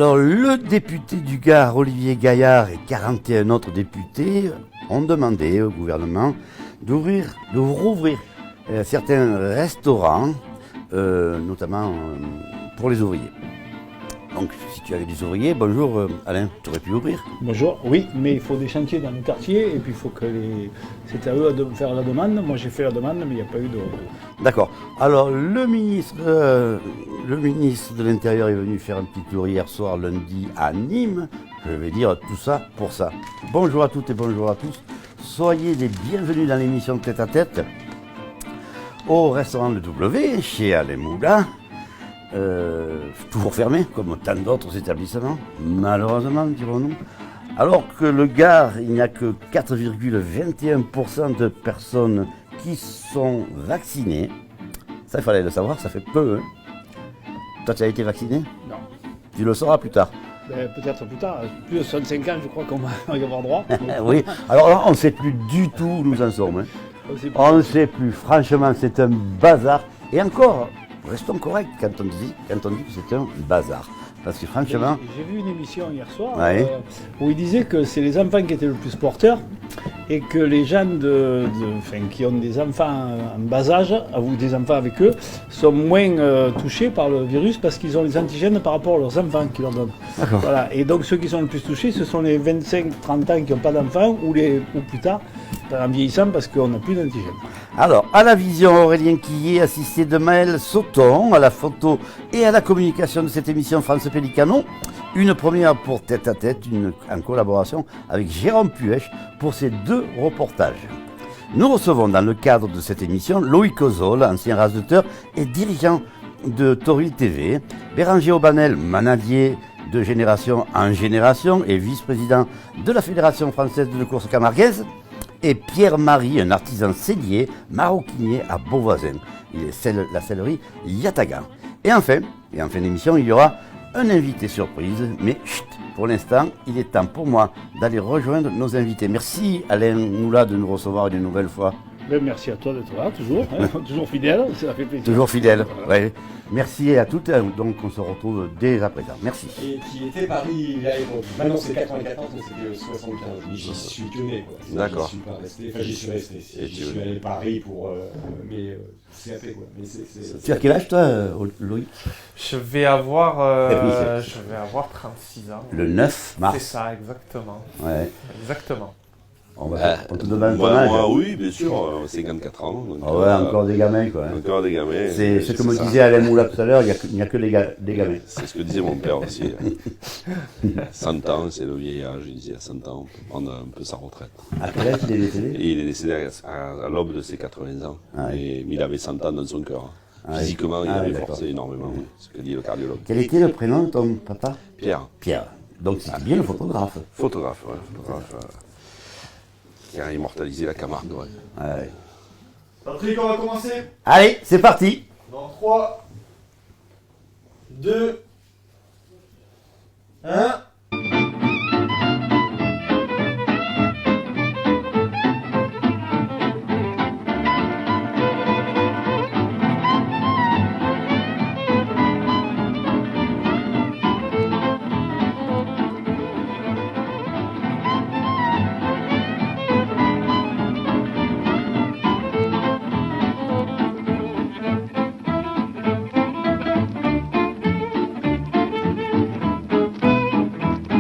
Alors, le député du Gard, Olivier Gaillard, et 41 autres députés ont demandé au gouvernement de rouvrir certains restaurants, notamment pour les ouvriers. Donc, si tu avais des ouvriers, bonjour Alain, tu aurais pu ouvrir? Bonjour, oui, mais il faut des chantiers dans le quartier et puis il faut que c'est à eux de faire la demande. Moi j'ai fait la demande, mais il n'y a pas eu de retour. D'accord. Alors, le ministre de l'Intérieur est venu faire un petit tour hier soir, lundi, à Nîmes. Je vais dire tout ça pour ça. Bonjour à toutes et bonjour à tous. Soyez les bienvenus dans l'émission Tête à Tête au restaurant Le W, chez Alain Moula. Toujours fermé, comme tant d'autres établissements, malheureusement, dirons-nous. Alors que le Gard, il n'y a que 4,21% de personnes qui sont vaccinées. Ça, il fallait le savoir, ça fait peu. Hein. Toi, tu as été vacciné? Non. Tu le sauras plus tard. Peut-être plus tard, plus de 65 ans, je crois qu'on va y avoir droit. Oui, alors là, on ne sait plus du tout où nous en sommes. Hein. On ne sait plus, franchement, c'est un bazar. Et encore, restons corrects quand on dit que c'est un bazar. Parce que franchement... J'ai vu une émission hier soir ouais. Où il disait que c'est les enfants qui étaient le plus porteurs et que les gens qui ont des enfants en bas âge, ou des enfants avec eux, sont moins touchés par le virus parce qu'ils ont les antigènes par rapport à leurs enfants qui leur donnent. Voilà. Et donc ceux qui sont le plus touchés, ce sont les 25-30 ans qui n'ont pas d'enfants ou plus tard, en vieillissant parce qu'on n'a plus d'antigènes. Alors, à la vision, Aurélien Quillet, assisté de Maël Sauton, à la photo et à la communication de cette émission France Pélicano. Une première pour Tête à Tête, en collaboration avec Jérôme Puech pour ces deux reportages. Nous recevons dans le cadre de cette émission Loïc Ozol, ancien raseteur et dirigeant de Toril TV, Béranger Aubanel, manadier de génération en génération et vice-président de la Fédération française de course camarguaise, et Pierre-Marie, un artisan sellier, maroquinier à Beauvoisin. Il est la sellerie Yatagan. Et enfin d'émission, il y aura un invité surprise, mais chut, pour l'instant, il est temps pour moi d'aller rejoindre nos invités. Merci Alain Moula de nous recevoir une nouvelle fois. Merci à toi d'être là, toujours, toujours fidèle, ça fait plaisir. Toujours fidèle, ouais. Merci à toutes, donc on se retrouve dès à présent. Merci. Et qui était Paris, maintenant c'est 94, mais c'était 75, j'y suis pionné quoi. D'accord. J'y suis pas resté, enfin j'y suis resté, j'y suis allé à Paris pour, mais c'est fait quoi. Mais tu as quel âge toi, Loïc? Je vais avoir 36 ans. Le 9 mars. C'est ça, exactement. Ouais. Exactement. On te demande ton âge. Moi, oui, bien sûr, 54 ans. Donc, ouais, encore des gamins, quoi. Encore des gamins. C'est ce que me disait Alain Moula tout à l'heure, il n'y a que des gamins. C'est ce que disait mon père aussi. 100 ans, c'est le vieillage. Il disait à 100 ans, on peut prendre un peu sa retraite. À quel âge il est décédé? Et il est décédé à l'aube de ses 80 ans. Ah, oui. Mais il avait 100 ans dans son cœur. Physiquement, il avait forcé énormément, ce que dit le cardiologue. Quel était le prénom de ton papa? Pierre. Pierre. Donc c'est bien le photographe. Photographe, ouais. Qui a immortalisé la Camargue, ouais. Patrick, on va commencer. Allez, c'est parti. Dans 3, 2, 1...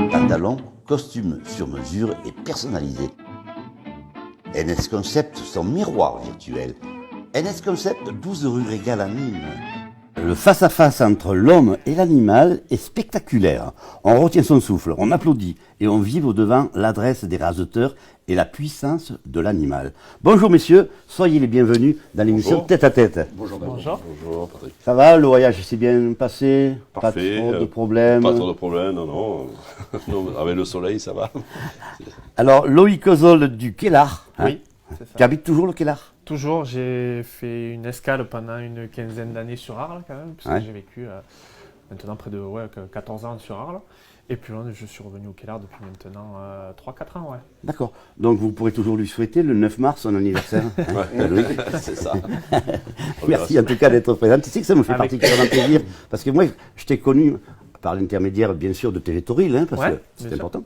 Pantalon, costume sur mesure et personnalisé. NS Concept, son miroir virtuel. NS Concept, 12 rue Régal à Nîmes. Le face-à-face entre l'homme et l'animal est spectaculaire. On retient son souffle, on applaudit et on vibre devant l'adresse des raseteurs et la puissance de l'animal. Bonjour messieurs, soyez les bienvenus dans l'émission Tête à Tête. Bonjour. Bonjour Patrick. Ça va, le voyage s'est bien passé? Parfait. Pas trop de problèmes? Pas trop de problèmes, non. Non, avec le soleil, ça va. Alors, Loïc Ozol du Kellar. Oui, c'est ça. Tu habites toujours le Kellar? Toujours, j'ai fait une escale pendant une quinzaine d'années sur Arles quand même, parce que j'ai vécu maintenant près de 14 ans sur Arles. Et puis là, je suis revenu au Kellar depuis maintenant 3-4 ans, ouais. D'accord. Donc vous pourrez toujours lui souhaiter le 9 mars son anniversaire. C'est ça. Merci en tout cas d'être présent. Tu sais que ça me fait particulièrement plaisir, parce que moi, je t'ai connu par l'intermédiaire, bien sûr, de TV Toril, hein, parce Ouais, que c'est important.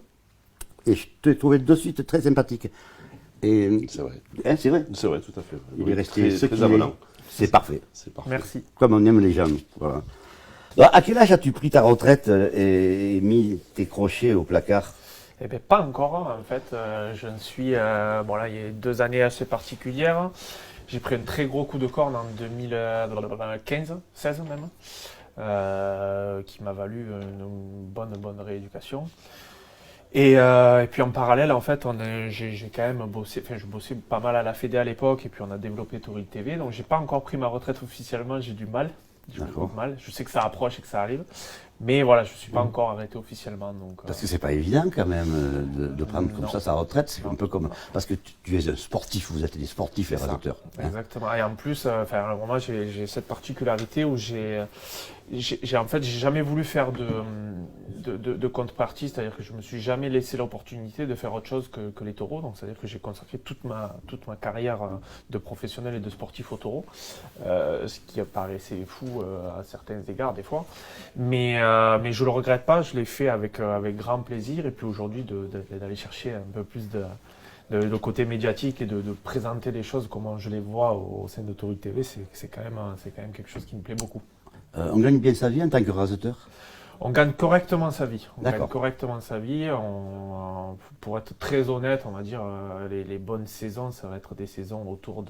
Et je t'ai trouvé de suite très sympathique. Et, C'est vrai. hein, c'est vrai. C'est vrai, tout à fait. Il est resté très, ce très qu'il est. avenant. C'est parfait. C'est parfait. Merci. Comme on aime les gens. Voilà. Alors, à quel âge as-tu pris ta retraite et mis tes crochets au placard? Eh bien, pas encore, en fait. Je ne suis. Bon, là, il y a 2 années assez particulières. J'ai pris un très gros coup de corne en 2015, 16 même, qui m'a valu une bonne rééducation. Et puis en parallèle, en fait, j'ai quand même bossé, enfin, je bossais pas mal à la Fédé à l'époque, et puis on a développé Toril TV. Donc, j'ai pas encore pris ma retraite officiellement, j'ai du mal. J'ai beaucoup de mal. Je sais que ça approche et que ça arrive. Mais voilà, je ne suis pas encore arrêté officiellement. Donc, Parce que c'est pas évident quand même de prendre comme ça sa retraite. C'est un peu comme. Parce que tu es un sportif, vous êtes des sportifs et rasateurs. Exactement. Et en plus, moi j'ai cette particularité où en fait, j'ai jamais voulu faire de contrepartie, c'est-à-dire que je me suis jamais laissé l'opportunité de faire autre chose que les taureaux. Donc, c'est-à-dire que j'ai consacré toute ma carrière de professionnel et de sportif aux taureaux, ce qui paraissait fou à certains égards des fois. Mais je le regrette pas, je l'ai fait avec grand plaisir. Et puis aujourd'hui, d'aller chercher un peu plus de côté médiatique et de présenter les choses comment je les vois au sein de Toril TV, c'est quand même quelque chose qui me plaît beaucoup. On gagne bien sa vie en tant que raseteur? On gagne correctement sa vie. Pour être très honnête, on va dire, les bonnes saisons, ça va être des saisons autour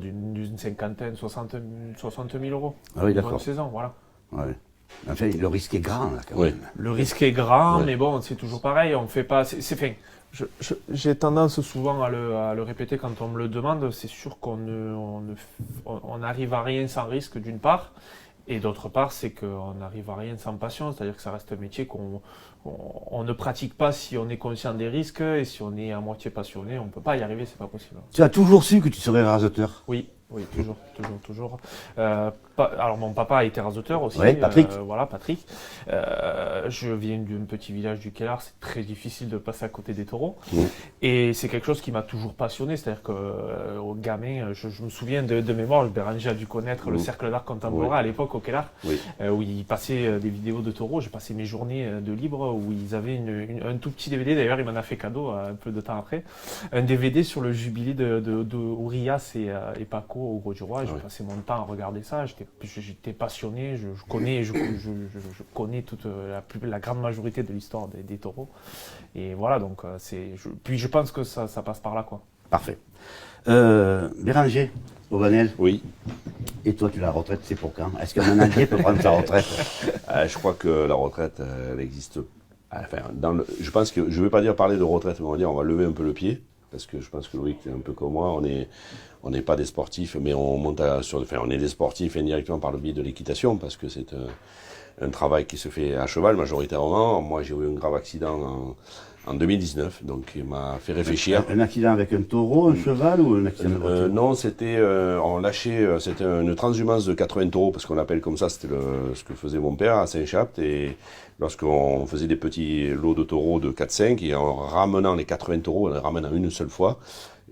d'une cinquantaine, 60 000 euros. Ah oui, d'accord. Bonne saison, voilà. Ouais. Enfin, le risque est grand, là, quand Oui. même. Le risque est grand, mais bon, c'est toujours pareil. On fait pas. J'ai tendance souvent à le répéter quand on me le demande. C'est sûr qu'on n'arrive à rien sans risque, d'une part. Et d'autre part, c'est qu'on n'arrive à rien sans passion. C'est-à-dire que ça reste un métier qu'on ne pratique pas si on est conscient des risques. Et si on est à moitié passionné, on ne peut pas y arriver, c'est pas possible. Tu as toujours su que tu serais raseteur? Oui, toujours. Alors mon papa a été raseteur aussi. Oui, Patrick. Voilà, Patrick. Je viens d'un petit village du Kellar, c'est très difficile de passer à côté des taureaux. Mmh. Et c'est quelque chose qui m'a toujours passionné, c'est-à-dire que au gamin, je me souviens de mémoire, Béranger a dû connaître le cercle d'art contemporain à l'époque au Kellar, où il passait des vidéos de taureaux. J'ai passé mes journées de libre où ils avaient un tout petit DVD, d'ailleurs il m'en a fait cadeau un peu de temps après, un DVD sur le jubilé de Ourias et Paco au Gros du Roi. Et j'ai passé mon temps à regarder ça. J'étais passionné, je connais toute la grande majorité de l'histoire des taureaux. Et voilà, donc puis je pense que ça passe par là, quoi. Parfait. Béranger, Aubanel. Oui. Et toi, la retraite, c'est pour quand? Est-ce qu'un manager peut prendre sa retraite? Je crois que la retraite, elle existe. Enfin, je pense que je ne vais pas parler de retraite, mais on va lever un peu le pied. Parce que je pense que Loïc est un peu comme moi, on n'est pas des sportifs, mais on est des sportifs indirectement par le biais de l'équitation, parce que c'est un travail qui se fait à cheval majoritairement. Moi, j'ai eu un grave accident en 2019, donc il m'a fait réfléchir. Un accident avec un taureau, un cheval ou un accident de voiture? Non, c'était c'était une transhumance de 80 taureaux, parce qu'on appelle comme ça, c'était ce que faisait mon père à Saint-Chapt, et lorsqu'on faisait des petits lots de taureaux de 4-5, et en ramenant les 80 taureaux, en les ramenant une seule fois,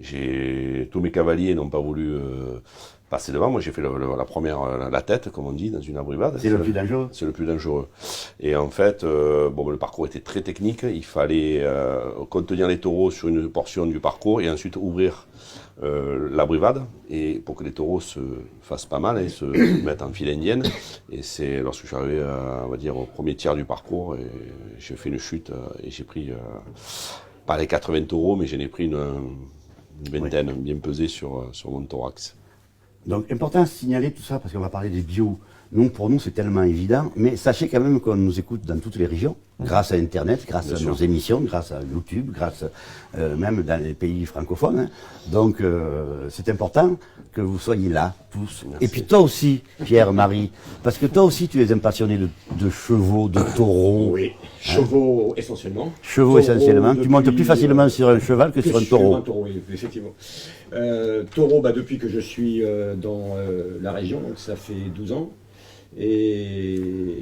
tous mes cavaliers n'ont pas voulu passer devant. Moi, j'ai fait la tête, comme on dit, dans une abrivade. C'est le plus dangereux. C'est le plus dangereux. Et en fait, le parcours était très technique. Il fallait contenir les taureaux sur une portion du parcours et ensuite ouvrir l'abrivade, et pour que les taureaux se fassent pas mal et se mettent en file indienne. Et c'est lorsque je suis arrivé, on va dire, au premier tiers du parcours, et j'ai fait une chute et j'ai pris pas les 80 taureaux, mais j'en ai pris une vingtaine bien pesée sur mon thorax. Donc, important de signaler tout ça, parce qu'on va parler des bio. Donc, pour nous, c'est tellement évident. Mais sachez quand même qu'on nous écoute dans toutes les régions, grâce à Internet, grâce à nos émissions, grâce à YouTube, grâce même dans les pays francophones. Hein. Donc, c'est important que vous soyez là, tous. Merci. Et puis toi aussi, Pierre-Marie, parce que toi aussi, tu es un passionné de chevaux, de taureaux. Oui, chevaux essentiellement. Chevaux essentiellement. Tu montes plus facilement sur un cheval que sur un taureau. Sur un taureau, oui, effectivement. Taureau, depuis que je suis dans la région, donc ça fait 12 ans. Et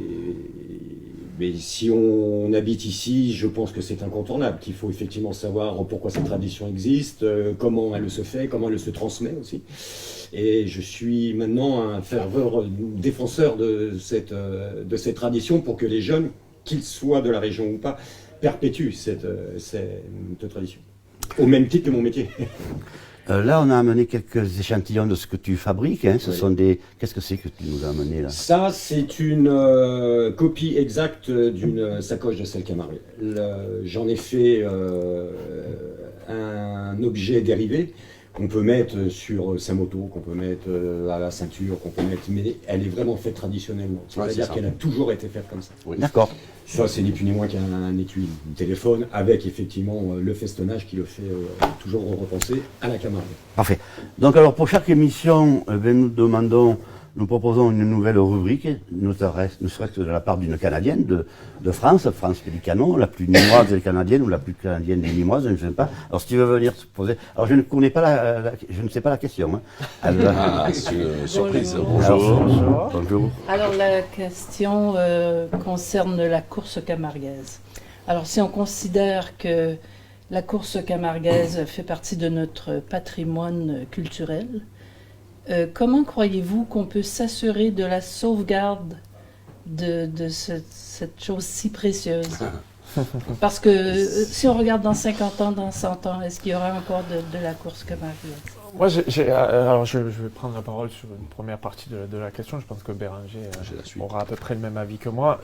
Mais si on habite ici, je pense que c'est incontournable, qu'il faut effectivement savoir pourquoi cette tradition existe, comment elle se fait, comment elle se transmet aussi. Et je suis maintenant un ferveur défenseur de cette tradition pour que les jeunes, qu'ils soient de la région ou pas, perpétuent cette tradition. Au même titre que mon métier. Là, on a amené quelques échantillons de ce que tu fabriques. Hein. Ce Oui. sont des. Qu'est-ce que c'est que tu nous as amené là? Ça, c'est une copie exacte d'une sacoche de sel Camargue. J'en ai fait un objet dérivé qu'on peut mettre sur sa moto, qu'on peut mettre à la ceinture, qu'on peut mettre. Mais elle est vraiment faite traditionnellement. C'est-à-dire ça. qu'elle a toujours été faite comme ça. Oui. D'accord. Ça, c'est ni plus ni moins qu'un étui de téléphone avec effectivement le festonnage qui le fait toujours repenser à la Camargue. Parfait. Donc alors pour chaque émission, nous proposons une nouvelle rubrique, ne serait-ce que de la part d'une Canadienne de France, France Pélicano, la plus nîmoise des Canadiennes ou la plus canadienne des Nîmoises, je ne sais pas. Alors si tu veux venir te poser, alors je ne connais pas je ne sais pas la question. Hein. C'est une surprise. Alors, Bonjour. bonjour. Alors la question concerne la course camarguaise. Alors si on considère que la course camarguaise fait partie de notre patrimoine culturel, comment croyez-vous qu'on peut s'assurer de la sauvegarde de cette chose si précieuse? Parce que si on regarde dans 50 ans, dans 100 ans, est-ce qu'il y aura encore de la course camarguaise? Moi, alors je vais prendre la parole sur une première partie de la question. Je pense que Béranger J'ai la suite. aura à peu près le même avis que moi.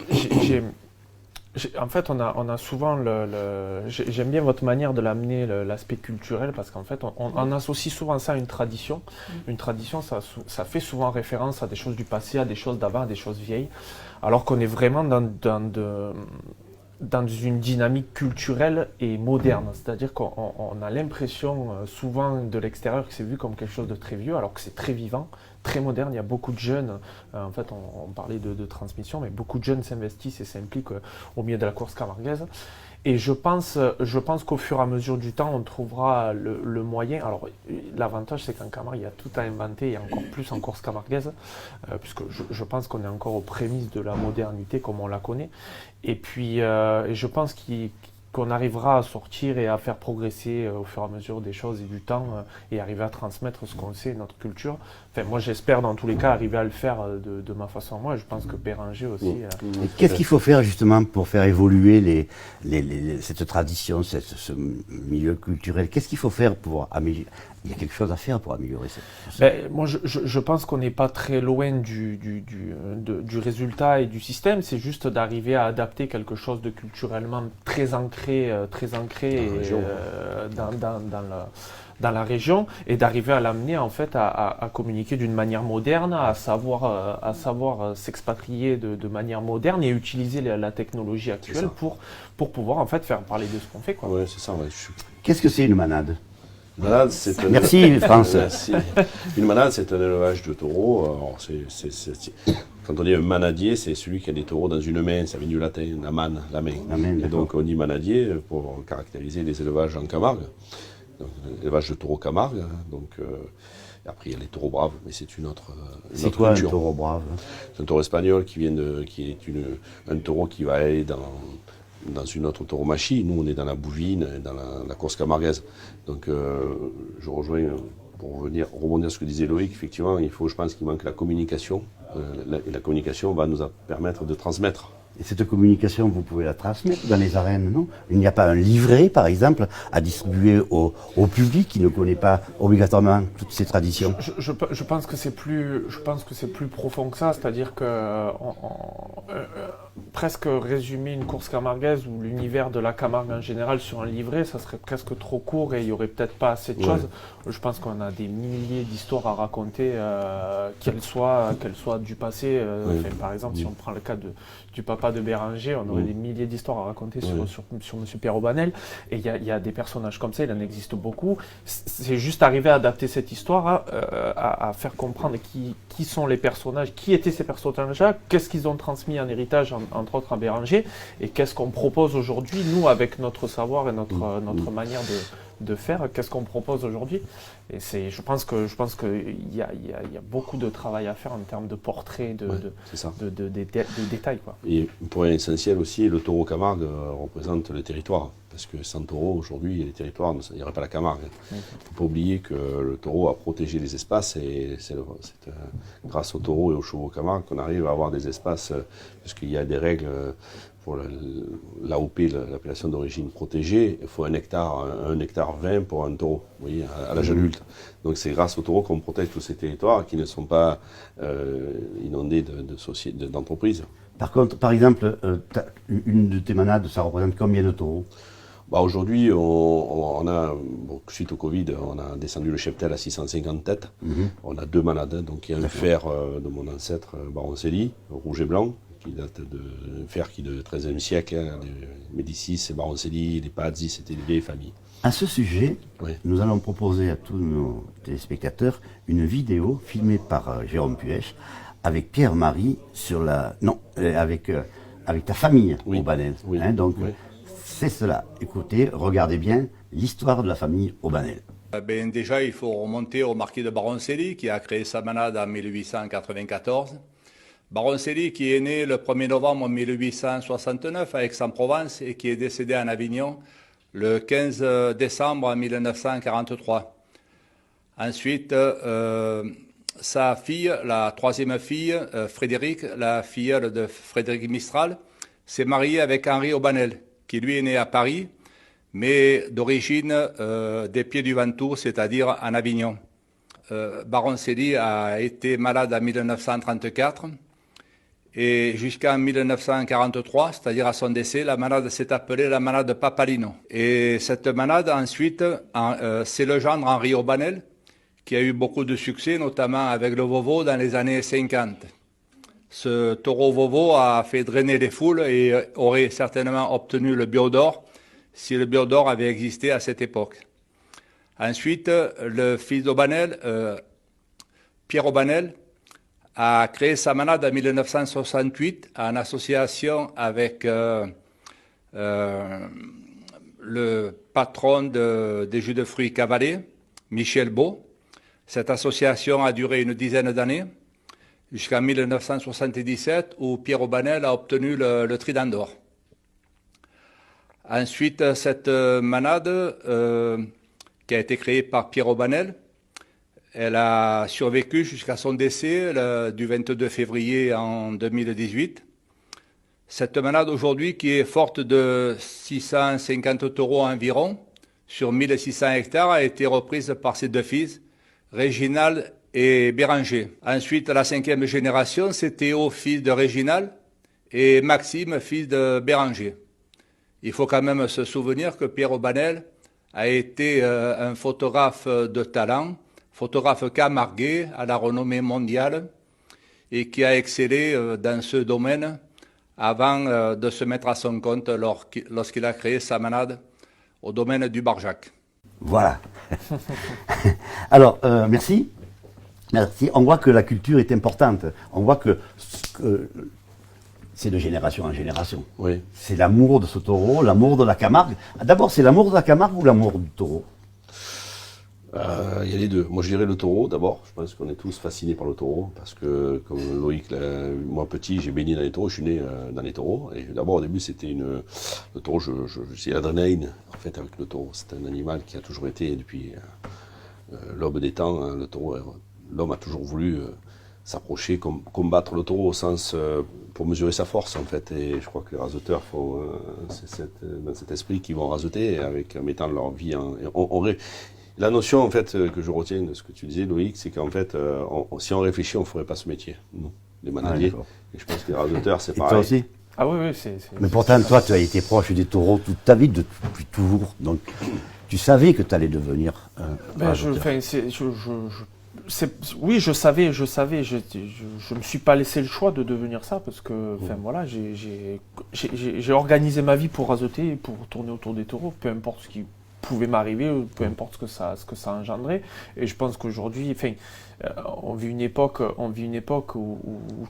En fait, on a souvent j'aime bien votre manière de l'amener, l'aspect culturel, parce qu'en fait, on associe souvent ça à une tradition. Une tradition, ça fait souvent référence à des choses du passé, à des choses d'avant, à des choses vieilles, alors qu'on est vraiment dans une dynamique culturelle et moderne. C'est-à-dire qu'on a l'impression souvent de l'extérieur que c'est vu comme quelque chose de très vieux, alors que c'est très vivant, très moderne. Il y a beaucoup de jeunes, en fait on parlait de transmission, mais beaucoup de jeunes s'investissent et s'impliquent au milieu de la course camarguaise. Et je pense qu'au fur et à mesure du temps, on trouvera le moyen. Alors, l'avantage, c'est qu'en Camargue, il y a tout à inventer, et encore plus en course camarguaise, puisque je pense qu'on est encore aux prémices de la modernité comme on la connaît. Et puis, je pense qu'on arrivera à sortir et à faire progresser au fur et à mesure des choses et du temps, et arriver à transmettre ce qu'on sait, notre culture. Enfin, moi, j'espère dans tous les cas arriver à le faire de ma façon à moi. Je pense que Béranger aussi. Et qu'est-ce qu'il faut faire justement pour faire évoluer cette tradition, ce milieu culturel? Qu'est-ce qu'il faut faire pour améliorer? Il y a quelque chose à faire pour améliorer ça. Moi, je pense qu'on n'est pas très loin du résultat et du système. C'est juste d'arriver à adapter quelque chose de culturellement très ancré dans la région, et d'arriver à l'amener en fait à communiquer d'une manière moderne, à savoir s'expatrier de manière moderne et utiliser la technologie actuelle pour pouvoir en fait faire parler de ce qu'on fait, quoi. Ouais, c'est ça. Ouais. Qu'est-ce que c'est une manade? Manade, c'est un... Merci France. Merci. Une manade, c'est un élevage de taureaux. Alors, quand on dit un manadier, c'est celui qui a des taureaux dans une main. Ça vient du latin, la manne, la main. La main, Et d'accord. donc on dit manadier pour caractériser les élevages en Camargue. Donc, l'élevage de taureaux Camargue. Donc, après, il y a les taureaux braves, mais c'est une autre C'est quoi un culture. taureau brave? C'est un taureau espagnol qui est un taureau qui va aller dans une autre tauromachie. Nous, on est dans la bouvine, dans la course camarguaise. Donc, je rejoins, pour rebondir sur ce que disait Loïc, effectivement, je pense qu'il manque la communication. Et la communication va nous permettre de transmettre. Et cette communication, vous pouvez la transmettre dans les arènes, non? Il n'y a pas un livret, par exemple, à distribuer au public qui ne connaît pas obligatoirement toutes ces traditions? Je pense que c'est plus profond que ça, c'est-à-dire que presque résumer une course camarguaise ou l'univers de la Camargue en général sur un livret, ça serait presque trop court et il n'y aurait peut-être pas assez de choses. Je pense qu'on a des milliers d'histoires à raconter, qu'elles soient du passé. Enfin, par exemple, si on prend le cas du papa de Béranger, on aurait des milliers d'histoires à raconter sur M. Perrobanel. Et il y a des personnages comme ça, il en existe beaucoup. C'est juste arriver à adapter cette histoire, à faire comprendre qui sont les personnages, qui étaient ces personnages-là, qu'est-ce qu'ils ont transmis en héritage, entre autres à Béranger, et qu'est-ce qu'on propose aujourd'hui, nous, avec notre savoir et notre manière de faire. Qu'est-ce qu'on propose aujourd'hui? Et je pense qu'il y a beaucoup de travail à faire en termes de portrait, de détails, quoi. Et pour un essentiel aussi, le taureau Camargue représente le territoire. Parce que sans taureau, aujourd'hui, les territoires, il n'y aurait pas la Camargue. Il ne faut pas oublier que le taureau a protégé les espaces et c'est grâce au taureau et aux chevaux Camargue qu'on arrive à avoir des espaces, puisqu'il y a des règles pour l'AOP, l'appellation d'origine protégée. Il faut 1 hectare 20 pour un taureau, vous voyez, à l'âge adulte. Donc c'est grâce au taureau qu'on protège tous ces territoires qui ne sont pas inondés d'entreprises. Par contre, par exemple, une de tes manades, ça représente combien de taureaux? Aujourd'hui, on a, suite au Covid, on a descendu le cheptel à 650 têtes. On a 2 manades, donc il y a un fer de mon ancêtre Baroncelli, rouge et blanc, qui date de fer qui est du XIIIe siècle, des Médicis et Baroncelli, les Pazzi, c'était des vieilles familles. À ce sujet, nous allons proposer à tous nos téléspectateurs une vidéo filmée par Jérôme Puech avec Pierre-Marie avec ta famille au Banel. Donc, c'est cela. Écoutez, regardez bien l'histoire de la famille Aubanel. Déjà, il faut remonter au marquis de Baroncelli qui a créé sa manade en 1894. Baroncelli qui est né le 1er novembre 1869 à Aix-en-Provence et qui est décédé en Avignon le 15 décembre 1943. Ensuite, sa fille, la 3e fille, Frédéric, la filleule de Frédéric Mistral, s'est mariée avec Henri Aubanel, qui lui est né à Paris, mais d'origine des Pieds du Ventoux, c'est-à-dire en Avignon. Baroncelli a été malade en 1934 et jusqu'en 1943, c'est-à-dire à son décès, la manade s'est appelée la manade Papalino. Et cette manade, ensuite, c'est le gendre Henri Aubanel qui a eu beaucoup de succès, notamment avec le Vovo dans les années 50. Ce taureau Vovo a fait drainer les foules et aurait certainement obtenu le Biodor si le Biodor avait existé à cette époque. Ensuite, le fils d'Aubanel, Pierre Aubanel, a créé sa manade en 1968 en association avec le patron des jus de fruits Cavalet, Michel Beau. Cette association a duré une dizaine d'années, jusqu'en 1977, où Pierre Aubanel a obtenu le Trident d'or. Ensuite, cette manade, qui a été créée par Pierre Aubanel, elle a survécu jusqu'à son décès du 22 février en 2018. Cette manade aujourd'hui, qui est forte de 650 taureaux environ, sur 1600 hectares, a été reprise par ses 2 fils, Réginald et Béranger. Ensuite, la 5e génération, c'est Théo, fils de Réginald, et Maxime, fils de Béranger. Il faut quand même se souvenir que Pierre Aubanel a été un photographe de talent, photographe camarguais à la renommée mondiale et qui a excellé dans ce domaine avant de se mettre à son compte lorsqu'il a créé sa manade au domaine du Barjac. Voilà. Alors, merci. Merci. On voit que la culture est importante. On voit que c'est de génération en génération. Oui. C'est l'amour de ce taureau, l'amour de la Camargue. D'abord, c'est l'amour de la Camargue ou l'amour du taureau? Il y a les deux. Moi, je dirais le taureau d'abord. Je pense qu'on est tous fascinés par le taureau parce que, comme Loïc, moi petit, j'ai baigné dans les taureaux. Je suis né dans les taureaux. Et d'abord, au début, c'était le taureau. J'ai l'adrénaline en fait avec le taureau. C'est un animal qui a toujours été depuis l'aube des temps. Hein, le taureau, l'homme a toujours voulu s'approcher, combattre le taureau au sens pour mesurer sa force en fait. Et je crois que les raseteurs font dans cet esprit qu'ils vont raseter en mettant leur vie en. La notion en fait que je retiens de ce que tu disais, Loïc, c'est qu'en fait, si on réfléchit, on ne ferait pas ce métier, nous, les manadiers. Et je pense que les raseteurs, c'est pareil. Toi aussi? Ah oui, Mais pourtant, toi, tu as été proche des taureaux toute ta vie, depuis toujours. Donc, tu savais que tu allais devenir oui, je savais. Je me suis pas laissé le choix de devenir ça parce que, voilà, j'ai organisé ma vie pour raseter et pour tourner autour des taureaux, peu importe ce qui pouvait m'arriver, peu importe ce que ça engendrait. Et je pense qu'aujourd'hui, on vit une époque où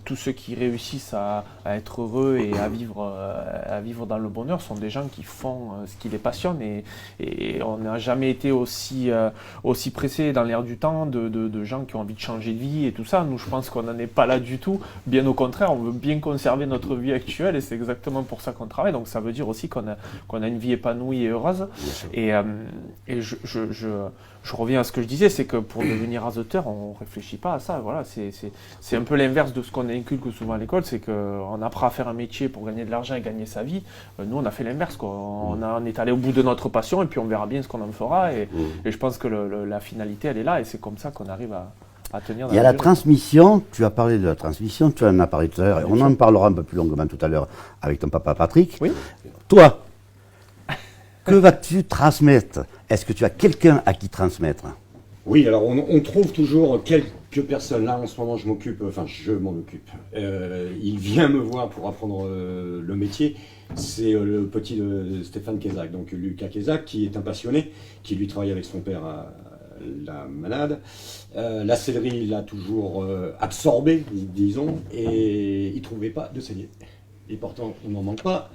tous ceux qui réussissent à être heureux et à vivre dans le bonheur sont des gens qui font ce qui les passionne, et on n'a jamais été aussi pressé dans l'air du temps de gens qui ont envie de changer de vie et tout ça. Nous, je pense qu'on n'en est pas là du tout, bien au contraire, on veut bien conserver notre vie actuelle, et c'est exactement pour ça qu'on travaille. Donc ça veut dire aussi qu'on a une vie épanouie et heureuse. Et je reviens à ce que je disais, c'est que pour devenir raseteur, on réfléchit pas à ça. Voilà, c'est un peu l'inverse de ce qu'on inculque souvent à l'école, c'est qu'on apprend à faire un métier pour gagner de l'argent et gagner sa vie. Nous, on a fait l'inverse, quoi. On est allé au bout de notre passion, et puis on verra bien ce qu'on en fera. Et je pense que la finalité, elle est là, et c'est comme ça qu'on arrive à tenir. Il y a la transmission, tu as parlé de la transmission, tu en as parlé tout à l'heure, et on en parlera un peu plus longuement tout à l'heure avec ton papa Patrick. Oui. Toi, que vas-tu transmettre? Est-ce que tu as quelqu'un à qui transmettre? Oui, alors on trouve toujours quelques personnes. Là, en ce moment, je m'en occupe. Il vient me voir pour apprendre le métier. C'est le petit de Stéphane Kézak, donc Lucas Kézak, qui est un passionné, qui lui travaille avec son père à la manade. La sellerie, il l'a toujours absorbé, disons, et il ne trouvait pas de cellier. Et pourtant, on n'en manque pas.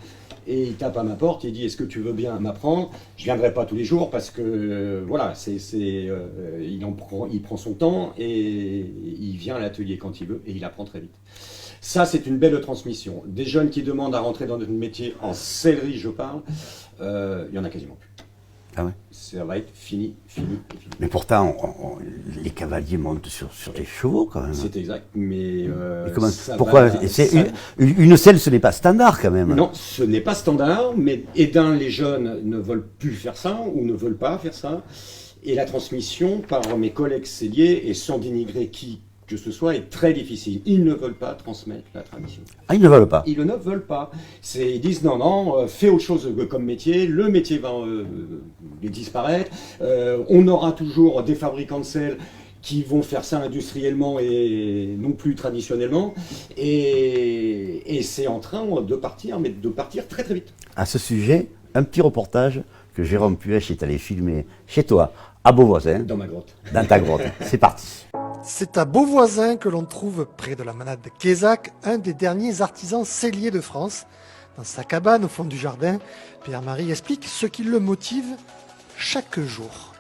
Et il tape à ma porte, il dit: est-ce que tu veux bien m'apprendre? Je viendrai pas tous les jours parce que voilà, il prend son temps, et il vient à l'atelier quand il veut, et il apprend très vite. Ça, c'est une belle transmission. Des jeunes qui demandent à rentrer dans notre métier, en sellerie je parle, il y en a quasiment plus. Ah ouais. Ça va être fini. Mais pourtant, les cavaliers montent sur des chevaux quand même. C'est exact, mais pourquoi une selle, ce n'est pas standard quand même. Non, ce n'est pas standard, mais les jeunes ne veulent plus faire ça, ou ne veulent pas faire ça. Et la transmission par mes collègues selliers, et sans dénigrer qui que ce soit, est très difficile. Ils ne veulent pas transmettre la tradition. Ah, ils ne veulent pas? Ils ne veulent pas. Ils disent non, fais autre chose comme métier, le métier va disparaître, on aura toujours des fabricants de sel qui vont faire ça industriellement et non plus traditionnellement, et c'est en train de partir, mais de partir très très vite. À ce sujet, un petit reportage que Jérôme Puech est allé filmer chez toi, à Beauvoisin. Dans ma grotte. Dans ta grotte. C'est parti. C'est à Beauvoisin que l'on trouve, près de la manade de Kézak, un des derniers artisans selliers de France. Dans sa cabane au fond du jardin, Pierre-Marie explique ce qui le motive chaque jour.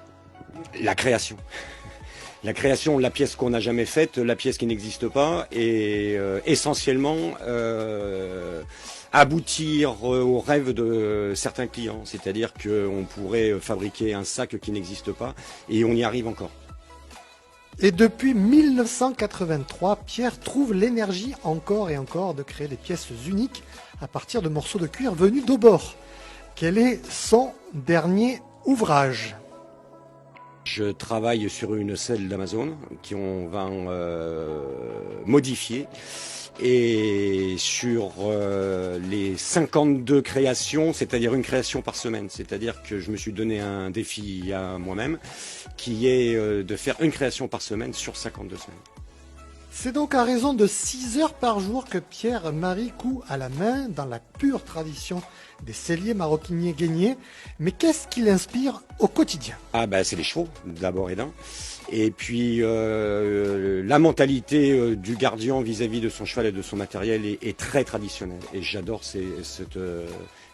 La création. La création, la pièce qu'on n'a jamais faite, la pièce qui n'existe pas, et essentiellement aboutir au rêve de certains clients. C'est-à-dire qu'on pourrait fabriquer un sac qui n'existe pas, et on y arrive encore. Et depuis 1983, Pierre trouve l'énergie encore et encore de créer des pièces uniques à partir de morceaux de cuir venus d'Aubord. Quel est son dernier ouvrage ? Je travaille sur une selle d'Amazon qu'on va modifier, et sur les 52 créations, c'est-à-dire une création par semaine. C'est-à-dire que je me suis donné un défi à moi-même qui est de faire une création par semaine sur 52 semaines. C'est donc à raison de 6 heures par jour que Pierre-Marie coud à la main dans la pure tradition des selliers maroquiniers guéniers. Mais qu'est-ce qui l'inspire au quotidien ? C'est les chevaux, d'abord et d'un. Et puis la mentalité du gardien vis-à-vis de son cheval et de son matériel est très traditionnelle. Et j'adore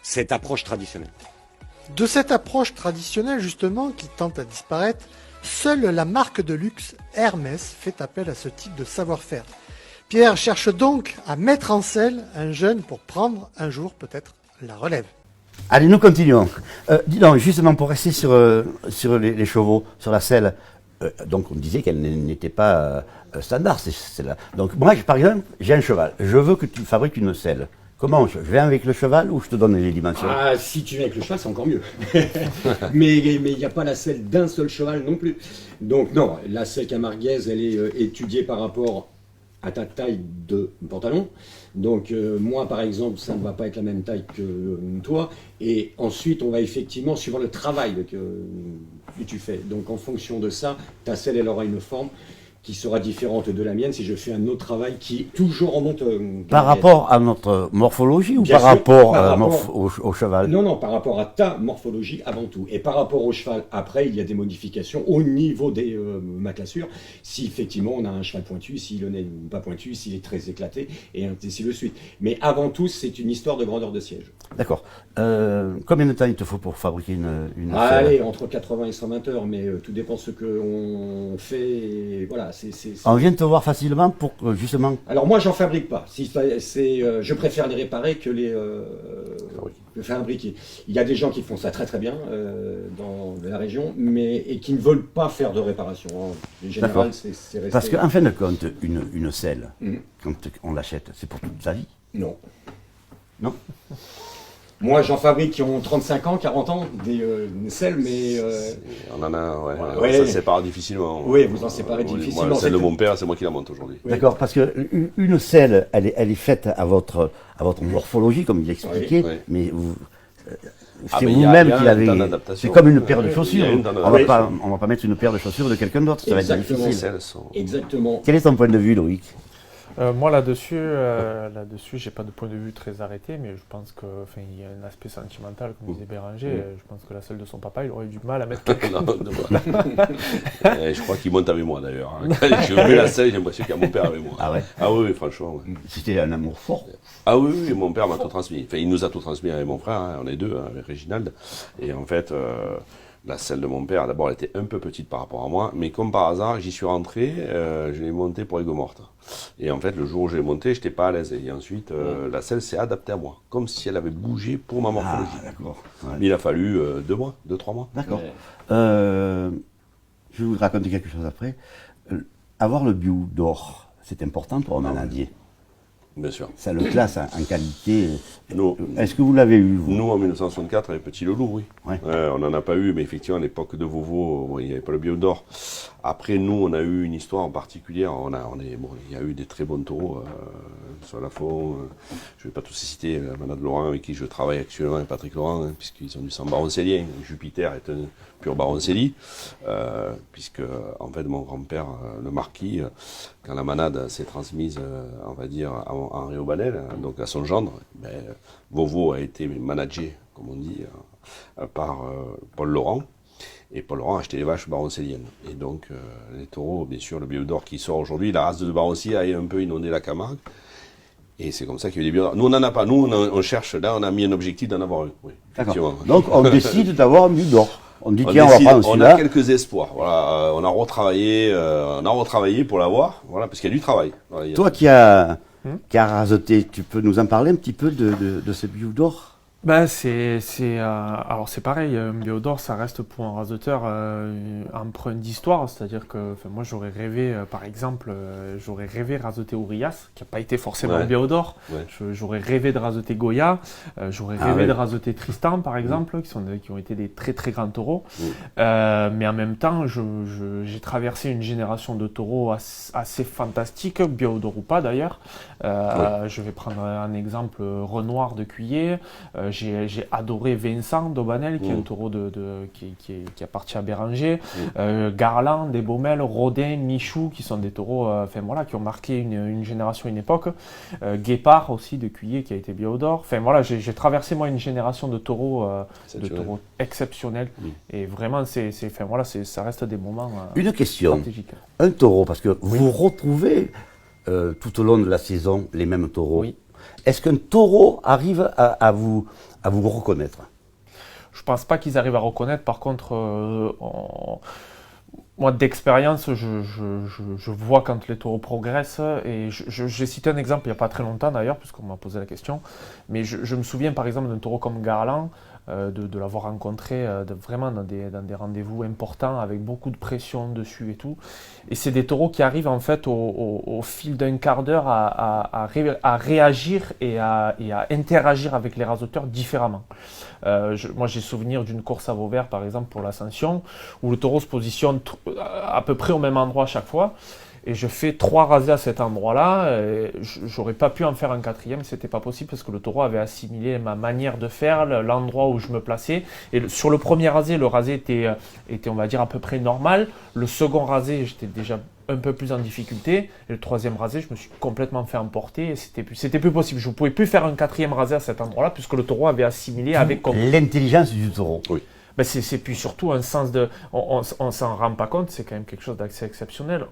cette approche traditionnelle. De cette approche traditionnelle justement qui tente à disparaître, seule la marque de luxe Hermès fait appel à ce type de savoir-faire. Pierre cherche donc à mettre en selle un jeune pour prendre un jour peut-être la relève. Allez, nous continuons. Dis donc, justement pour rester sur les chevaux, sur la selle, donc on disait qu'elle n'était pas standard, celle-là. Donc moi, par exemple, j'ai un cheval, je veux que tu fabriques une selle. Comment? Je viens avec le cheval ou je te donne les dimensions? Ah, si tu viens avec le cheval, c'est encore mieux. mais il n'y a pas la selle d'un seul cheval non plus. Donc non, la selle camarguaise, elle est étudiée par rapport à ta taille de pantalon. Donc moi, par exemple, ça ne va pas être la même taille que toi. Et ensuite, on va effectivement suivre le travail que tu fais. Donc en fonction de ça, ta selle, elle aura une forme qui sera différente de la mienne si je fais un autre travail qui toujours remonte. Par rapport à notre morphologie ou Bien par sûr, rapport, par rapport au cheval? Non, par rapport à ta morphologie avant tout. Et par rapport au cheval, après, il y a des modifications au niveau des maclassures. Si effectivement on a un cheval pointu, si le nez n'est pas pointu, s'il est très éclaté, et ainsi de suite. Mais avant tout, c'est une histoire de grandeur de siège. D'accord. Combien de temps il te faut pour fabriquer une selle? Allez, entre 80 et 120 heures, mais tout dépend ce qu'on fait. Voilà, On vient de te voir facilement pour justement... Alors moi, j'en fabrique pas. Je préfère les réparer que les fabriquer. Il y a des gens qui font ça très très bien dans la région, et qui ne veulent pas faire de réparation. En général, c'est resté... Parce qu'en fin de compte, une selle, quand on l'achète, c'est pour toute sa vie? Non. Non. Moi, j'en fabrique qui ont 35 ans, 40 ans, des selles, mais... On en a, ouais. Ça se sépare difficilement. Oui, vous en séparez difficilement. Moi, celle de mon père, c'est moi qui la monte aujourd'hui. Oui. D'accord, parce qu'une selle, elle est faite à votre morphologie, comme il expliquait, Oui. mais c'est mais il y a vous-même qui un l'avez... temps d'adaptation. C'est comme une paire de chaussures. Il y a un temps On d'adaptation. va pas mettre une paire de chaussures de quelqu'un d'autre, ça va être Exactement. difficile. Exactement. Quel est ton point de vue, Loïc? Moi là-dessus, j'ai pas de point de vue très arrêté, mais je pense qu'il y a un aspect sentimental, comme disait Béranger. Je pense que la selle de son papa, il aurait eu du mal à mettre quelqu'un. Je crois qu'il monte avec moi d'ailleurs. Quand j'ai vu la selle, j'ai l'impression qu'il y a mon père avec moi. Ah ouais? Ah oui, franchement. Ouais. C'était un amour fort. Ah oui, mon père m'a tout transmis. Enfin, il nous a tout transmis avec mon frère, on est deux, avec Réginald. Et en fait, la selle de mon père, d'abord, elle était un peu petite par rapport à moi, mais comme par hasard, j'y suis rentré, je l'ai montée pour Aigues Mortes. Et en fait, le jour où je l'ai montée, j'étais pas à l'aise. Et ensuite, la selle s'est adaptée à moi, comme si elle avait bougé pour ma morphologie. Ah, d'accord. Ouais. Mais il a fallu 2 mois, 2-3 mois. D'accord. Je vais vous raconter quelque chose après. Avoir le bio d'or, c'est important pour un manadier. Bien sûr. Ça le classe en qualité. Nous, Est-ce que vous l'avez eu, vous? Nous, en 1964, avec Petit Loulou, oui. Ouais. On n'en a pas eu, mais effectivement, à l'époque de Vovo, il n'y avait pas le bio d'or. Après, nous, on a eu une histoire en particulier. Il y a eu des très bons taureaux sur la faune. Je ne vais pas tous citer la manade Laurent, avec qui je travaille actuellement, et Patrick Laurent, puisqu'ils ont du sang baroncellien. Jupiter est un pur baroncelli, puisque, en fait, mon grand-père, le marquis, quand la manade s'est transmise, on va dire, à Henri Aubanel, donc à son gendre, Vovo a été managé, comme on dit, par Paul Laurent. Et Paul Laurent a acheté les vaches baroncelliennes. Et donc, les taureaux, bien sûr, le bio d'or qui sort aujourd'hui, la race de Baroncelli a un peu inondé la Camargue. Et c'est comme ça qu'il y a eu des bio d'or. Nous, on n'en a pas. Nous, on cherche, là, on a mis un objectif d'en avoir un. Oui, D'accord. Donc, on décide d'avoir un bio d'or. On dit, tiens, on va prendre on celui-là. a quelques espoirs. Voilà, on a retravaillé pour l'avoir. Voilà, parce qu'il y a du travail. Voilà, Toi qui as raseté, tu peux nous en parler un petit peu de ce bio d'or? Alors c'est pareil, un bio d'or, ça reste pour un raseteur empreint d'histoire, c'est-à-dire que moi j'aurais rêvé, par exemple, raseter Ourias, qui n'a pas été forcément un bio d'or. Ouais. J'aurais rêvé de raseter Goya, j'aurais rêvé de raseter Tristan, par exemple, qui ont été des très très grands taureaux. Mais en même temps, j'ai traversé une génération de taureaux assez fantastique, bio d'or ou pas d'ailleurs. Je vais prendre un exemple, Renoir de Cuillé. J'ai adoré Vincent d'Aubanel, qui est un taureau qui appartient à Béranger. Garland, Desbaumel, Rodin, Michou, qui sont des taureaux qui ont marqué une génération, une époque. Guépard aussi de Cuillé, qui a été bio d'or. J'ai traversé moi une génération de taureaux exceptionnels. Et vraiment, ça reste des moments Une question. stratégiques. Un taureau, parce que vous retrouvez tout au long de la saison les mêmes taureaux. Oui. Est-ce qu'un taureau arrive à vous reconnaître? Je pense pas qu'ils arrivent à reconnaître. Par contre, moi, d'expérience, je vois quand les taureaux progressent. Et j'ai cité un exemple il n'y a pas très longtemps d'ailleurs, puisqu'on m'a posé la question. Mais je me souviens par exemple d'un taureau comme Garland, de l'avoir rencontré vraiment dans des rendez-vous importants, avec beaucoup de pression dessus et tout. Et c'est des taureaux qui arrivent en fait au fil d'un quart d'heure à réagir et à interagir avec les raseteurs différemment. Moi j'ai souvenir d'une course à Vauvert par exemple pour l'Ascension, où le taureau se positionne à peu près au même endroit à chaque fois. Et je fais 3 rasés à cet endroit-là. J'aurais pas pu en faire un 4e, c'était pas possible parce que le taureau avait assimilé ma manière de faire, l'endroit où je me plaçais. Et sur le premier rasé, le rasé était on va dire à peu près normal. Le second rasé, j'étais déjà un peu plus en difficulté. Et le 3e rasé, je me suis complètement fait emporter et c'était plus possible. Je ne pouvais plus faire un 4e rasé à cet endroit-là puisque le taureau avait assimilé avec... L'intelligence du taureau. Oui. Ben c'est puis surtout un sens de... On s'en rend pas compte, c'est quand même quelque chose d'assez exceptionnel.